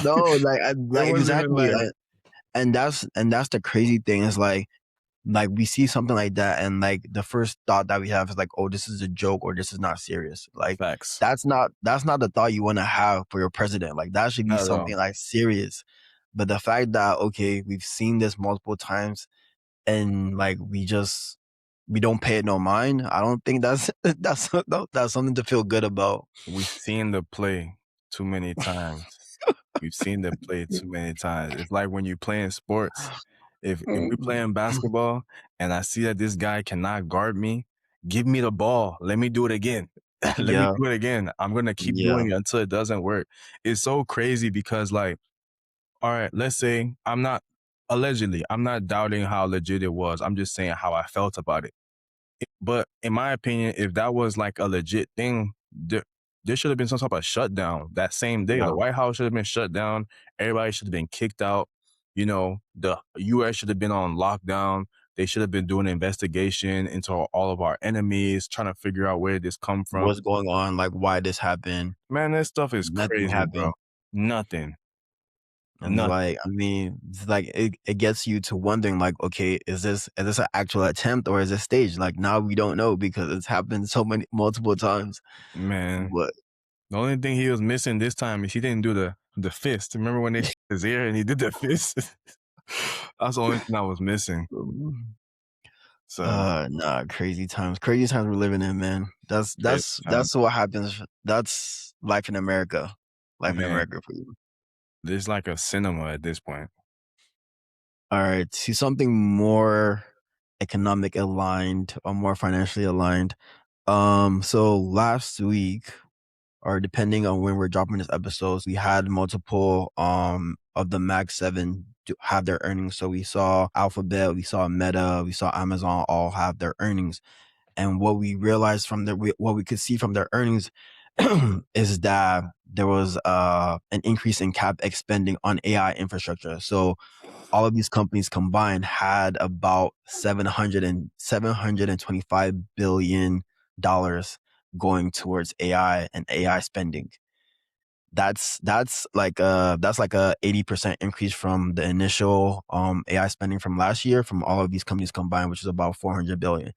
No, like It like wasn't even exactly, like and that's the crazy thing is like we see something like that and like the first thought that we have is like, oh, this is a joke or this is not serious. Like facts. that's not the thought you want to have for your president. Like that should be Not at all. something like serious. But the fact that okay, we've seen this multiple times and like we don't pay it no mind. I don't think that's that's something to feel good about. We've seen the play too many times. We've seen the play too many times. It's like when you play in sports. If we're playing basketball and I see that this guy cannot guard me, give me the ball. Let me do it again. Let me Yeah, do it again. I'm gonna keep yeah, doing it until it doesn't work. It's so crazy because like all right, let's say I'm not doubting how legit it was. I'm just saying how I felt about it. But in my opinion, if that was like a legit thing, there should have been some type of shutdown that same day. Yeah. The White House should have been shut down. Everybody should have been kicked out. You know, the US should have been on lockdown. They should have been doing an investigation into all of our enemies, trying to figure out where this come from. What's going on? Like, why this happened? Man, this stuff is Nothing crazy, bro. happened. Nothing. And Nothing. like, I mean, it's like it gets you to wondering, like, okay, is this an actual attempt or is it staged? Like now we don't know because it's happened so many multiple times. Man. But The only thing he was missing this time is he didn't do the fist. Remember when they shot his ear and he did the fist? That's the only thing I was missing. So nah, crazy times. Crazy times we're living in, man. That's crazy that's time. that's what happens. That's life in America. Life in Man, America for you. there's like a cinema at this point. All right. To something more economic aligned or more financially aligned. So last week, or depending on when we're dropping this episodes, we had multiple of the Mag 7 have their earnings. So we saw Alphabet, we saw Meta, we saw Amazon all have their earnings. And what we realized from what we could see from their earnings is that there was an increase in CapEx spending on AI infrastructure. So all of these companies combined had about 725 billion dollars going towards AI and AI spending. That's like a 80% increase from the initial AI spending from last year from all of these companies combined, which is about 400 billion.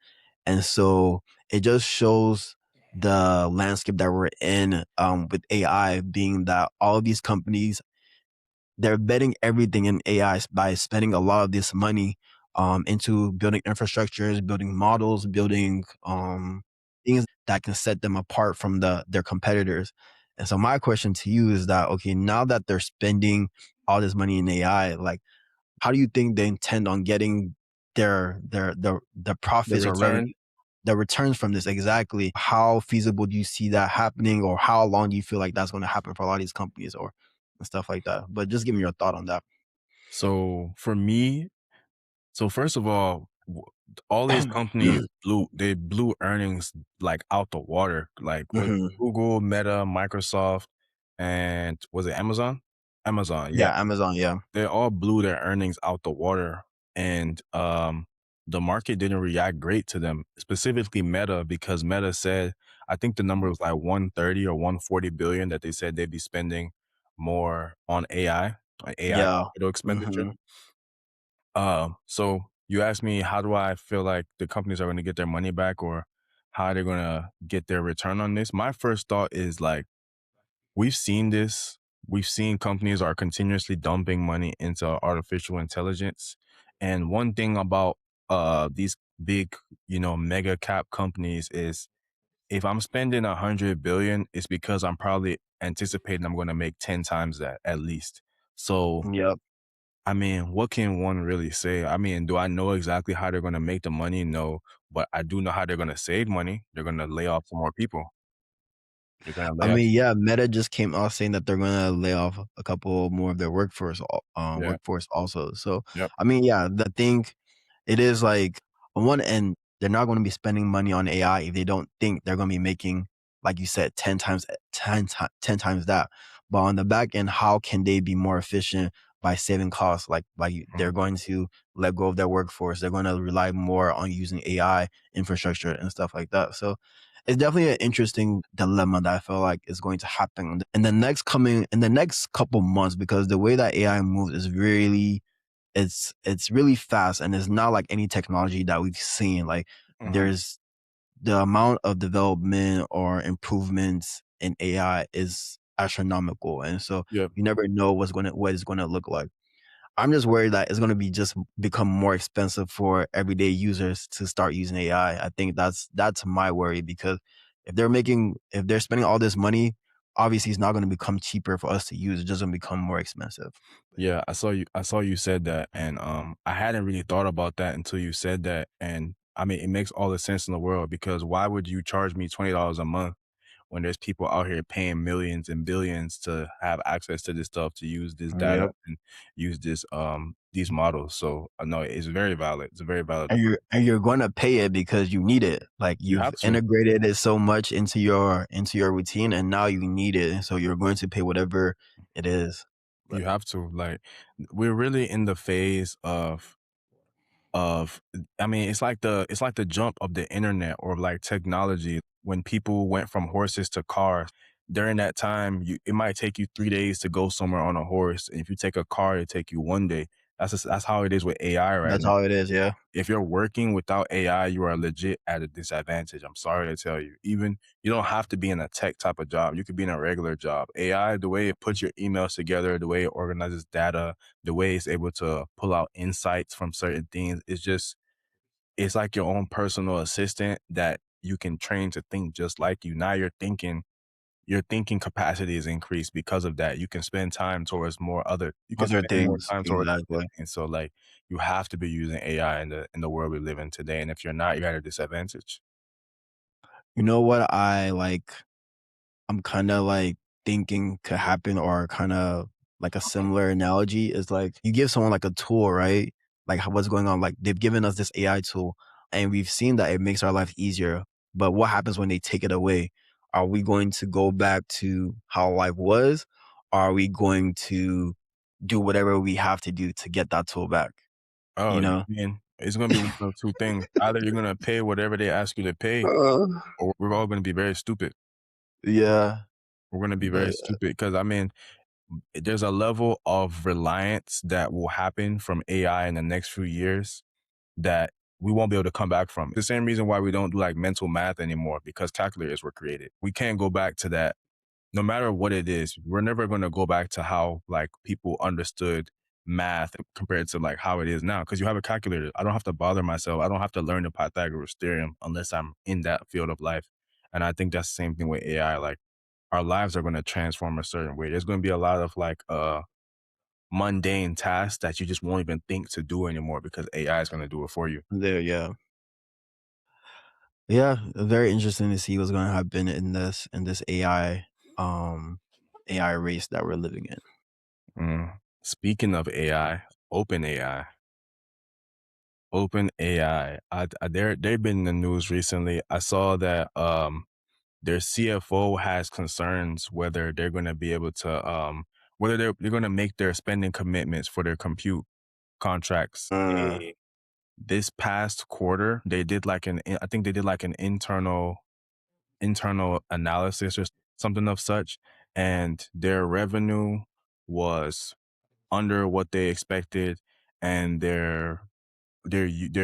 And so it just shows the landscape that we're in with AI, being that all of these companies, they're betting everything in AI by spending a lot of this money into building infrastructures, building models, building things that can set them apart from their competitors. And so my question to you is that, okay, now that they're spending all this money in AI, like how do you think they intend on getting their The profits or return. revenue, the returns from this? Exactly how feasible do you see that happening, or how long do you feel like that's going to happen for a lot of these companies or and stuff like that? But just give me your thought on that. So for me, so first of all these companies blew earnings like out the water. Like was Hmm. Google, Meta, Microsoft, and was it Amazon? Amazon, yeah. Yeah, Amazon. Yeah, They all blew their earnings out the water, and the market didn't react great to them, specifically Meta, because Meta said, I think the number was like 130 or 140 billion that they said they'd be spending more on AI, like AI yeah. capital expenditure. Hmm. So you asked me, how do I feel like the companies are going to get their money back, or how they're going to get their return on this? My first thought is like, we've seen this. We've seen companies are continuously dumping money into artificial intelligence. And one thing about these big, mega cap companies is, if I'm spending 100 billion, it's because I'm probably anticipating I'm going to make 10 times that at least. So, Yep. I mean, what can one really say? I mean, do I know exactly how they're going to make the money? No, but I do know how they're going to save money. They're going to lay off some more people. They're going to I lay off. mean, yeah, Meta just came out saying that they're gonna lay off a couple more of their Yeah. workforce also. So, Yep. I mean, yeah, the thing it is like on one end, they're not going to be spending money on AI if they don't think they're going to be making, like you said, 10 times that. But on the back end, how can they be more efficient by saving costs? They're going to let go of their workforce. They're going to rely more on using AI infrastructure and stuff like that. So it's definitely an interesting dilemma that I feel like is going to happen in the next couple months, because the way that AI moves is really it's really fast, and it's not like any technology that we've seen. Like Mhm. there's the amount of development or improvements in AI is astronomical, and so Yep. you never know what it's gonna look like. I'm just worried that it's gonna be just become more expensive for everyday users to start using AI. I think that's my worry, because if they're spending all this money, obviously it's not gonna become cheaper for us to use. It's just gonna become more expensive. But yeah. Yeah, I saw you said that, and I hadn't really thought about that until you said that. And I mean, it makes all the sense in the world, because why would you charge me $20 a month when there's people out here paying millions and billions to have access to this stuff, to use this data Yep. and use this these models. So I know it's very valid. It's a very valid. And you're gonna pay it because you need it. Like, You you've have to. integrated it so much into your routine, and now you need it, so you're going to pay whatever it is. You But have to. Like, we're really in the phase of I mean, it's like the jump of the internet or like technology when people went from horses to cars. During that time, it might take you 3 days to go somewhere on a horse, and if you take a car, it take you 1 day. That's how it is with AI right that's now. all it is, yeah. If you're working without AI, you are legit at a disadvantage. I'm sorry to tell you. Even you don't have to be in a tech type of job. You could be in a regular job. AI, the way it puts your emails together, the way it organizes data, the way it's able to pull out insights from certain things, it's like your own personal assistant that you can train to think just like you. Now your thinking capacity is increased because of that. You can spend time towards you can Other spend more things, time towards other exactly. things. So like you have to be using AI in the world we live in today. And if you're not, you're at a disadvantage. You know what I like I'm kinda, like, thinking could happen, or kinda like a similar analogy is, like, you give someone, like, a tool, right? Like, how what's going on, like, they've given us this AI tool, and we've seen that it makes our life easier, but what happens when they take it away? Are we going to go back to how life was? Or are we going to do whatever we have to do to get that tool back, Oh, you I know? mean, it's gonna be one of two things. Either you're gonna pay whatever they ask you to pay, Uh, or we're all gonna be very stupid. yeah, We're gonna be very but stupid because I mean, there's a level of reliance that will happen from AI in the next few years that we won't be able to come back from. The same reason why we don't do like mental math anymore because calculators were created. We can't go back to that. No matter what it is, we're never going to go back to how like people understood math compared to like how it is now because you have a calculator. I don't have to bother myself. I don't have to learn the Pythagoras theorem unless I'm in that field of life. And I think that's the same thing with AI. Like our lives are going to transform a certain way. There's going to be a lot of like mundane tasks that you just won't even think to do anymore because AI is going to do it for you. there, yeah. Yeah, very interesting to see what's gonna happen in this AI race that we're living in. Speaking of AI, OpenAI, OpenAI, they've been in the news recently. I saw that their CFO has concerns whether they're going to be able to whether they're going to make their spending commitments for their compute contracts. Uh, This past quarter, they did like I think they did like an internal analysis or something of such, and their revenue was under what they expected, and their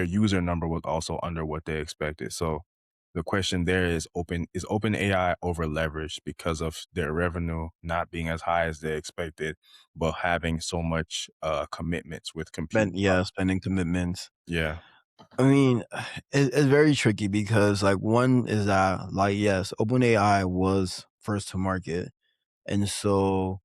user number was also under what they expected. So the question there is OpenAI over leveraged because of their revenue not being as high as they expected, but having so much commitments with compute. spending commitments. Yeah. I mean, it's very tricky because, like, one is that, like, yes, OpenAI was first to market, and so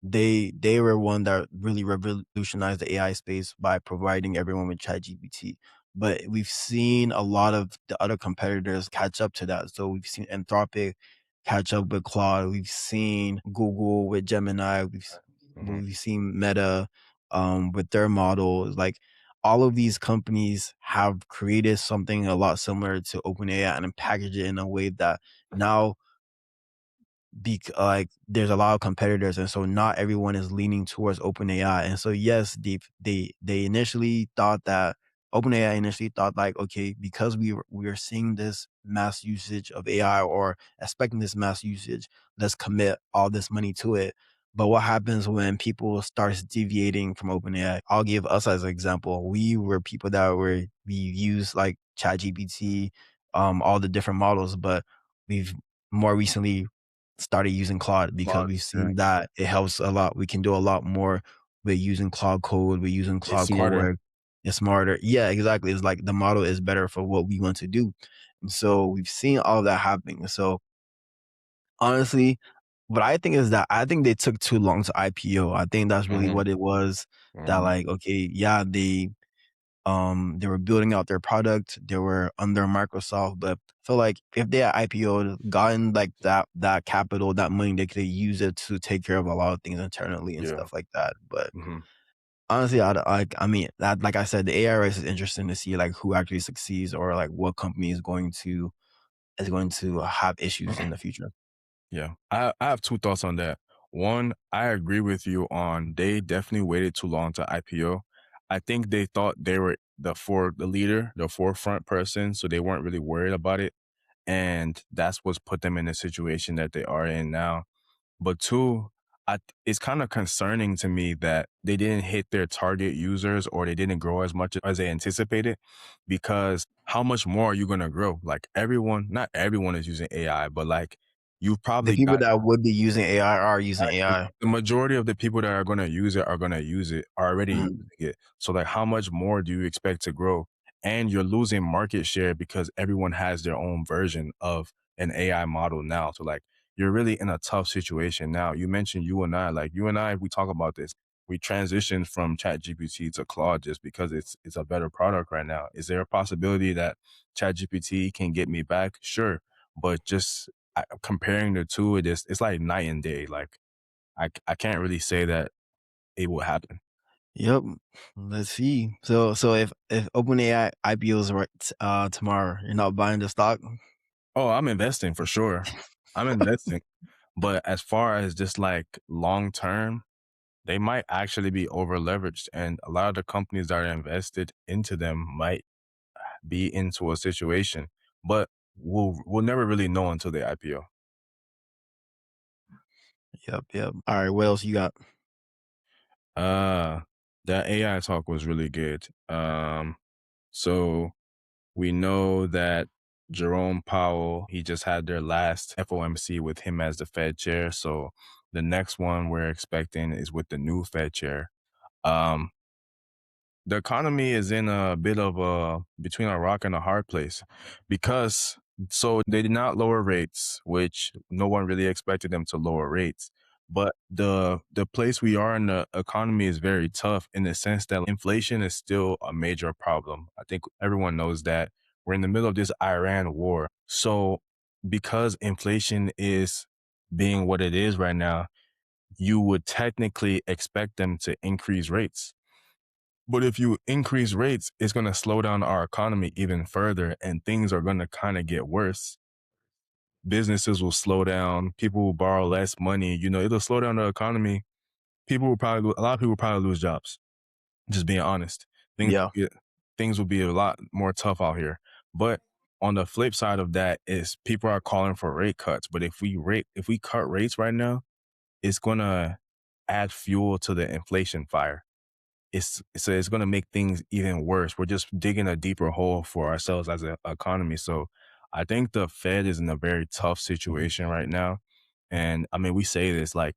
they were one that really revolutionized the AI space by providing everyone with ChatGPT. But we've seen a lot of the other competitors catch up to that. So we've seen Anthropic catch up with Claude. We've seen Google with Gemini. Mhm. We've seen Meta with their models. Like, all of these companies have created something a lot similar to OpenAI and then packaged it in a way that now like, there's a lot of competitors, and so not everyone is leaning towards OpenAI. And so yes, they initially thought that OpenAI initially thought, like, okay, because we are seeing this mass usage of AI, or expecting this mass usage, let's commit all this money to it. But what happens when people starts deviating from OpenAI? I'll give us as an example. We were people that we use like ChatGPT, all the different models, but we've more recently started using Claude because Claude, we've yeah. seen that it helps a lot. We can do a lot more with using Claude Code, we're using It's Claude smarter. Cowork. It's smarter. Yeah, exactly. It's like the model is better for what we want to do. And so we've seen all of that happening. So honestly, what I think is that I think they took too long to IPO. I think that's really Hmm. what it was. That, Hmm. like, okay, yeah, They were building out their product. They were under Microsoft, but I feel like if they had IPO'd, gotten like that capital, that money, they could use it to take care of a lot of things internally and Yeah. stuff like that. But Hmm. honestly, I mean, that like I said, the AI race is interesting to see like who actually succeeds or like what company is going to have issues in the future. Yeah. I have two thoughts on that. One, I agree with you on they definitely waited too long to IPO. I think they thought they were the leader, the forefront person, so they weren't really worried about it. And that's what's put them in the situation that they are in now. But two, it's kind of concerning to me that they didn't hit their target users or they didn't grow as much as they anticipated, because how much more are you going to grow? Like not everyone is using AI, but like you've The probably people got that would be using AI are using Exactly. AI. The majority of the people that are gonna use it, are already using Mm. it. So, like, how much more do you expect to grow? And you're losing market share because everyone has their own version of an AI model now. So, like, you're really in a tough situation now. You mentioned you and I, we talk about this. We transitioned from ChatGPT to Claude just because it's a better product right now. Is there a possibility that ChatGPT can get me back? Sure, but just comparing the two, it's like night and day. Like I can't really say that it will happen. Yep. Let's see. So if OpenAI IPOs right tomorrow, you're not buying the stock? Oh, I'm investing for sure. I'm investing. But as far as just like long term, they might actually be over leveraged. And a lot of the companies that are invested into them might be into a situation. But we'll never really know until they IPO. Yep, yep. All right, what else you got? Uh that AI talk was really good. So we know that Jerome Powell, he just had their last FOMC with him as the Fed chair. So the next one we're expecting is with the new Fed chair. Um, the economy is in a bit of a between a rock and a hard place, because so they did not lower rates, which no one really expected them to lower rates. But the place we are in the economy is very tough in the sense that inflation is still a major problem. I think everyone knows that we're in the middle of this Iran war. So because inflation is being what it is right now, you would technically expect them to increase rates. But if you increase rates, it's going to slow down our economy even further, and things are going to kind of get worse. Businesses will slow down. People will borrow less money. It'll slow down the economy. A lot of people will probably lose jobs. Just being honest, things Yeah. will get, things will be a lot more tough out here. But on the flip side of that is people are calling for rate cuts. But if we cut rates right now, it's going to add fuel to the inflation fire. It's going to make things even worse. We're just digging a deeper hole for ourselves as an economy. So I think the Fed is in a very tough situation right now. And I mean, we say this like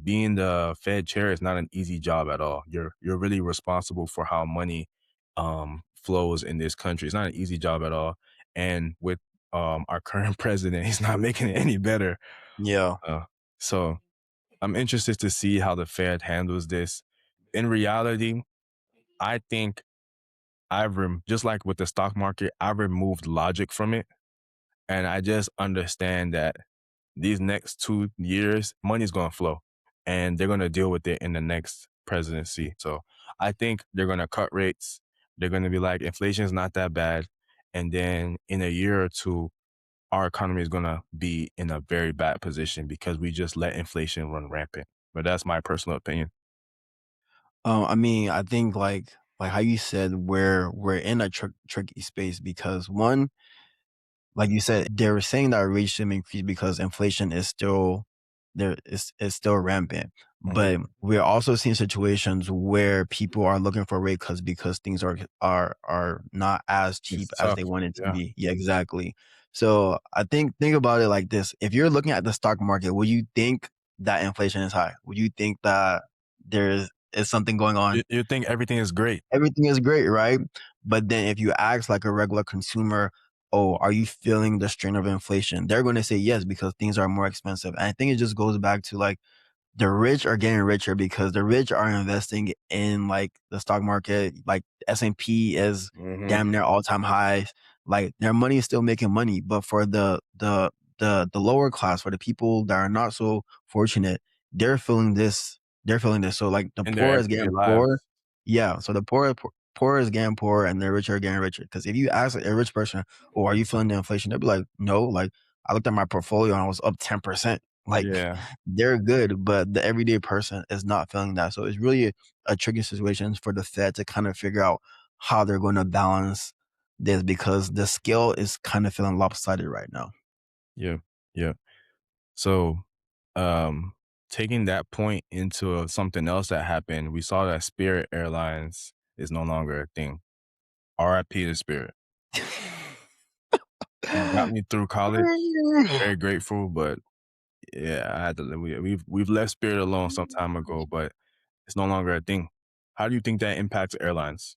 being the Fed chair is not an easy job at all. You're really responsible for how money flows in this country. It's not an easy job at all. And with our current president, he's not making it any better. Yeah. Uh, so I'm interested to see how the Fed handles this. In reality, I think just like with the stock market, I've removed logic from it. And I just understand that these next 2 years, money's going to flow and they're going to deal with it in the next presidency. So I think they're going to cut rates. They're going to be like, inflation is not that bad. And then in a year or two, our economy is going to be in a very bad position because we just let inflation run rampant. But that's my personal opinion. I mean, I think like how you said, we're in a tricky space because one, like you said, they were saying that rates should increase because inflation is still there, is still rampant. Mhm. But we're also seeing situations where people are looking for rate cuts because things are not as cheap It's as tough. they want it to Yeah. be. Yeah, exactly. So I think about it like this: if you're looking at the stock market, would you think that inflation is high? Would you think that is something going on? You think everything is great. Everything is great, right? But then if you ask like a regular consumer, oh, are you feeling the strain of inflation? They're going to say yes because things are more expensive. And I think it just goes back to like the rich are getting richer because the rich are investing in like the stock market. Like S&P is Mm-hmm. damn near all time highs. Like their money is still making money, but for the lower class, for the people that are not so fortunate, they're feeling this. They're feeling this. So like the In their poor is everyday getting poor. lives. Yeah. So the poor is getting poor, and the rich are getting richer. Because if you ask a rich person, "Oh, are you feeling the inflation?" They'll be like, "No." Like I looked at my portfolio and I was up 10%. Like Yeah. they're good, but the everyday person is not feeling that. So it's really a tricky situation for the Fed to kind of figure out how they're going to balance this because the scale is kind of feeling lopsided right now. Yeah. Yeah. So, um, taking that point into something else that happened, we saw that Spirit Airlines is no longer a thing. RIP to Spirit. It got me through college. Very grateful, but yeah, I had to. We've left Spirit alone some time ago, but it's no longer a thing. How do you think that impacts airlines?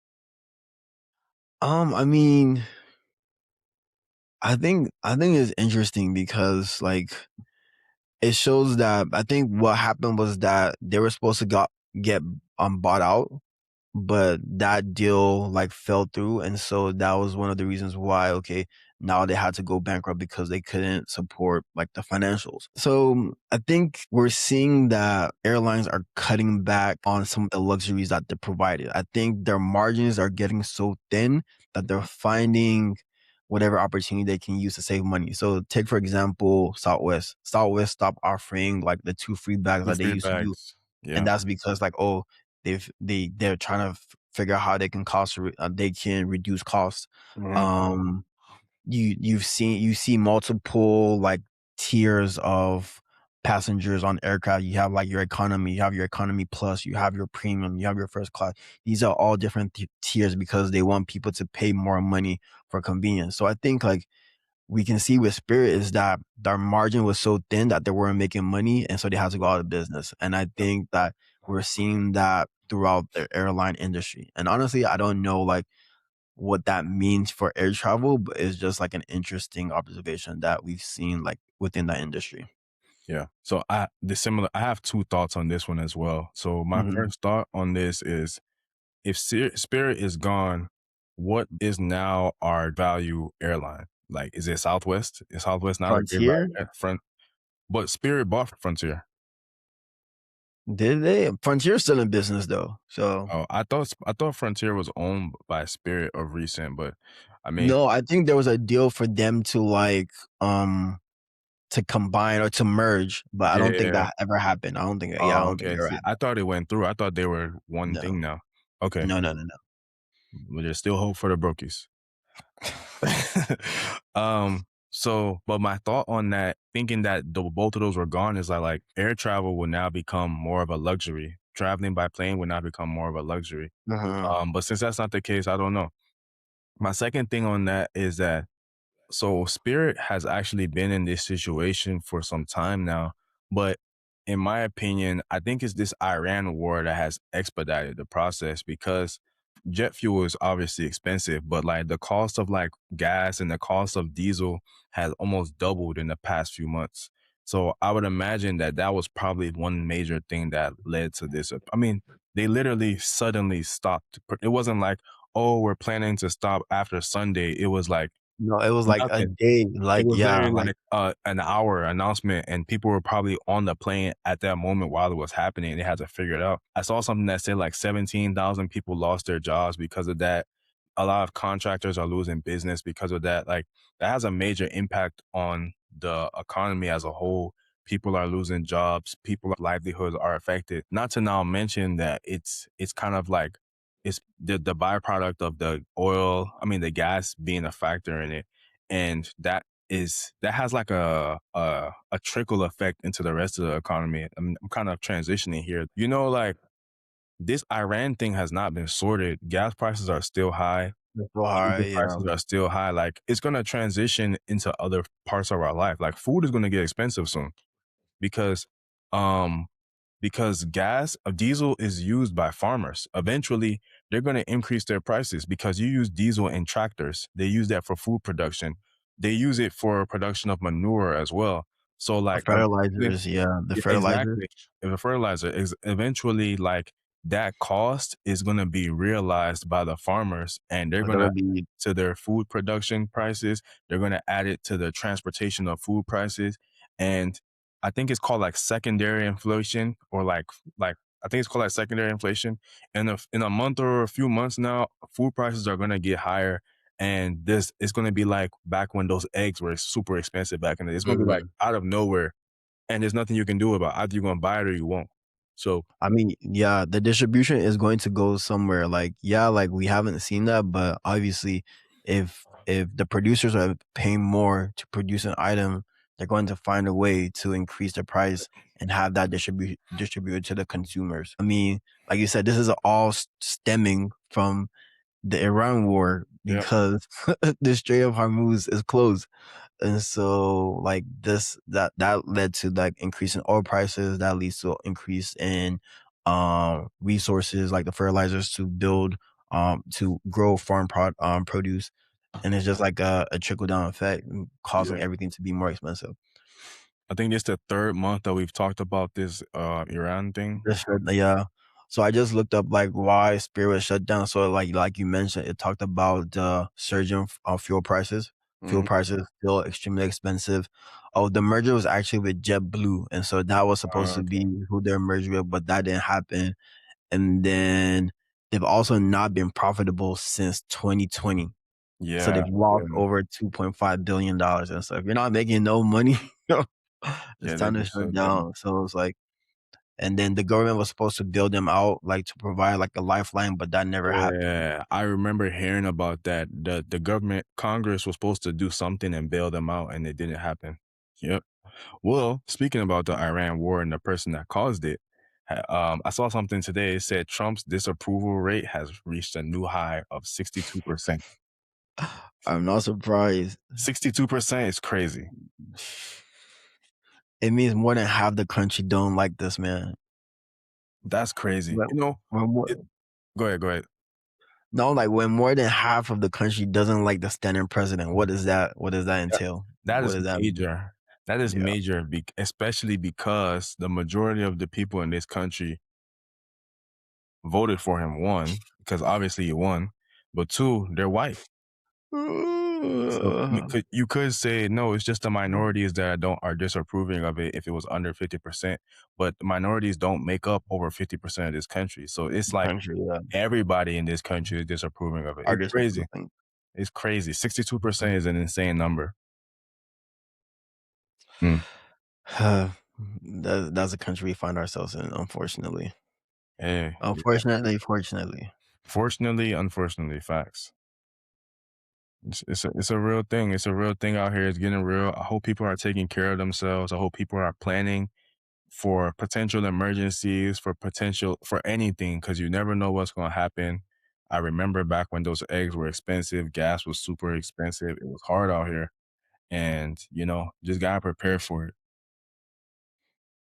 I mean, I think it's interesting because like it shows that I think what happened was that they were supposed to get bought out, but that deal like fell through, and so that was one of the reasons why okay, now they had to go bankrupt because they couldn't support like the financials. So I think we're seeing that airlines are cutting back on some of the luxuries that they provided. I think their margins are getting so thin that they're finding whatever opportunity they can use to save money. So take for example Southwest stopped offering like the two free bags Two that they free used to do, bags. Yeah. and that's because like oh they're trying to figure out how they can they can reduce costs. Mhm. Um, you see multiple like tiers of passengers on aircraft. You have like your economy, you have your economy plus, you have your premium, you have your first class. These are all different tiers because they want people to pay more money for convenience. So I think like we can see with Spirit is that their margin was so thin that they weren't making money, and so they had to go out of business. And I think that we're seeing that throughout the airline industry. And honestly, I don't know like what that means for air travel, but it's just like an interesting observation that we've seen like within the industry. Yeah. So I have two thoughts on this one as well. So my Mhm. first thought on this is if Spirit is gone, what is now our value airline? Like, is it Southwest? Is Southwest not a great Frontier? value front? But Spirit bought Frontier. Did they? Frontier's still in business though. So Oh, I thought Frontier was owned by Spirit of recent, but I mean, no, I think there was a deal for them to like to combine or to merge, but I don't think yeah. that ever happened. I don't think yeah, I Oh, don't think it okay. ever See, I happened. thought it went through. I thought they were one No. thing now. Okay. No, no, no, no. But there's still hope for the Brokies. So, but my thought on that, thinking that both of those were gone, is like air travel will now become more of a luxury. Traveling by plane will now become more of a luxury. Mhm. But since that's not the case, I don't know. My second thing on that is that so Spirit has actually been in this situation for some time now, but in my opinion, I think it's this Iran war that has expedited the process because jet fuel is obviously expensive, but like the cost of like gas and the cost of diesel has almost doubled in the past few months. So I would imagine that that was probably one major thing that led to this. I mean, they literally suddenly stopped. It wasn't like, oh, we're planning to stop after Sunday. It was like No, it was like a nothing. day, It like was yeah, literally like like, an hour announcement, and people were probably on the plane at that moment while it was happening. They had to figure it out. I saw something that said like 17,000 people lost their jobs because of that. A lot of contractors are losing business because of that. Like, that has a major impact on the economy as a whole. People are losing jobs, people livelihoods are affected. Not to now mention that it's kind of like it's the byproduct of the oil, I mean the gas being a factor in it. And that has like a trickle effect into the rest of the economy. I'm kind of transitioning here. Like this Iran thing has not been sorted. Gas prices are still high. it's so high, Energy yeah. prices are still high. Like it's gonna transition into other parts of our life. Like food is gonna get expensive soon because um because diesel is used by farmers. Eventually, they're going to increase their prices because you use diesel in tractors. They use that for food production. They use it for production of manure as well. So like Fertilizers, yeah, the yeah, fertilizer. exactly. If a fertilizer is eventually like that cost is gonna be realized by the farmers and they're Are gonna gonna be to their food production prices, they're gonna add it to the transportation of food prices. And I think it's called like secondary inflation or like I think it's called like secondary inflation. And if in a month or a few months now, food prices are gonna get higher. And this is gonna be like back when those eggs were super expensive back in the day. It's gonna be like mhm. out of nowhere and there's nothing you can do about it. Either you're gonna buy it or you won't. So I mean, yeah, the distribution is going to go somewhere. Like, yeah, like we haven't seen that, but obviously, if the producers are paying more to produce an item, they're going to find a way to increase the price and have that distributed to the consumers. I mean, like you said, this is all stemming from the Iran war yeah, because the Strait of Hormuz is closed. And so like that led to like increase in oil prices, that leads to increase in resources like the fertilizers to build to grow produce. And it's just like a trickle down effect causing yeah. everything to be more expensive. I think it's the third month that we've talked about this Iran thing. Yeah. So I just looked up like why Spirit was shut down. So like you mentioned, it talked about the surge in fuel prices. Fuel Mhm. prices still extremely expensive. Oh, the merger was actually with JetBlue, and so that was supposed to Okay. be who they're merged with, but that didn't happen. And then they've also not been profitable since 2020. So Yeah, they've lost yeah, over $2.5 billion. And so if you're not making no money, it's yeah. They time to just shut shut down. down. So it's like and then the government was supposed to build them out, like to provide like a lifeline, but that never happened. Yeah, I remember hearing about that. The government, Congress was supposed to do something and bail them out, and it didn't happen. Yep. Well, speaking about the Iran war and the person that caused it, I saw something today. It said Trump's disapproval rate has reached a new high of 62%. I'm not surprised. 62% is crazy. It means more than half the country don't like this man. That's crazy. When, You know, when more, it, go ahead, go ahead. no, like when more than half of the country doesn't like the standing president, what does that? What does that That, entail? that What is does that mean? major. That is Yeah. major, especially because the majority of the people in this country voted for him. One, because obviously he won, but two, they're white. So you could say no, it's just the minorities that don't are disapproving of it if it was under 50%, but the minorities don't make up over 50% of this country. So it's like Country, yeah, everybody in this country is disapproving of it. are It's crazy. disapproving. It's crazy. 62% is an insane number. Mm. That's the country we find ourselves in, unfortunately. Hey, yeah. Unfortunately, fortunately. Fortunately, unfortunately, facts. It's a real thing. It's a real thing out here. It's getting real. I hope people are taking care of themselves. I hope people are planning for potential emergencies, for anything, because you never know what's going to happen. I remember back when those eggs were expensive, gas was super expensive. It was hard out here, and just gotta prepare for it.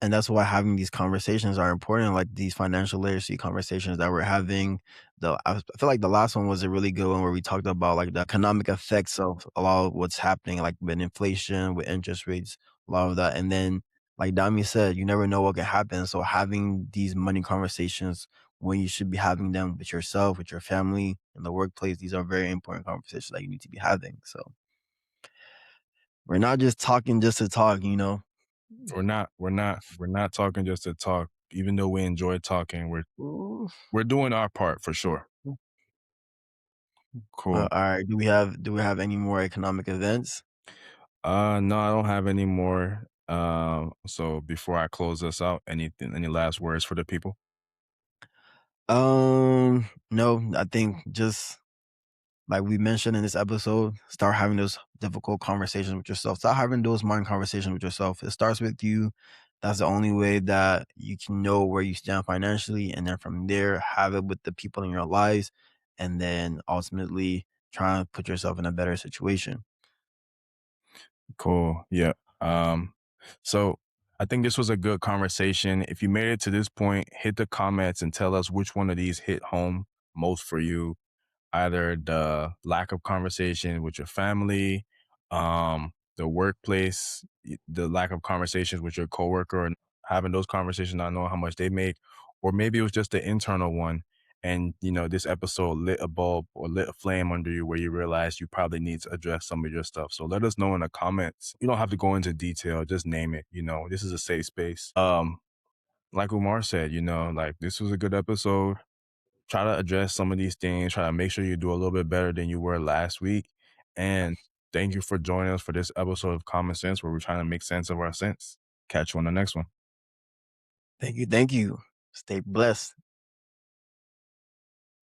And that's why having these conversations are important, like these financial literacy conversations that we're having. I feel like the last one was a really good one where we talked about like the economic effects of a lot of what's happening, like with inflation, with interest rates, a lot of that. And then, like Dami said, you never know what can happen. So having these money conversations when you should be having them with yourself, with your family, in the workplace, these are very important conversations that you need to be having. So we're not just talking just to talk. We're not talking just to talk. Even though we enjoy talking, we're Ooh. we're doing our part for sure. Cool. All right. Do we have any more economic events? No, I don't have any more. So before I close this out, any last words for the people? No, I think just like we mentioned in this episode, start having those difficult conversations with yourself. Start having those mind conversations with yourself. It starts with you. That's the only way that you can know where you stand financially. And then from there, have it with the people in your lives. And then ultimately try and put yourself in a better situation. Cool. Yeah. So I think this was a good conversation. If you made it to this point, hit the comments and tell us which one of these hit home most for you. Either the lack of conversation with your family, the workplace, the lack of conversations with your coworker and having those conversations, not knowing how much they make, or maybe it was just the internal one. And this episode lit a bulb or lit a flame under you where you realize you probably need to address some of your stuff. So let us know in the comments. You don't have to go into detail, just name it. This is a safe space. Like Umar said, like this was a good episode. Try to address some of these things, try to make sure you do a little bit better than you were last week. And thank you for joining us for this episode of Common Sense, where we're trying to make sense of our sense. Catch you on the next one. Thank you. Thank you. Stay blessed.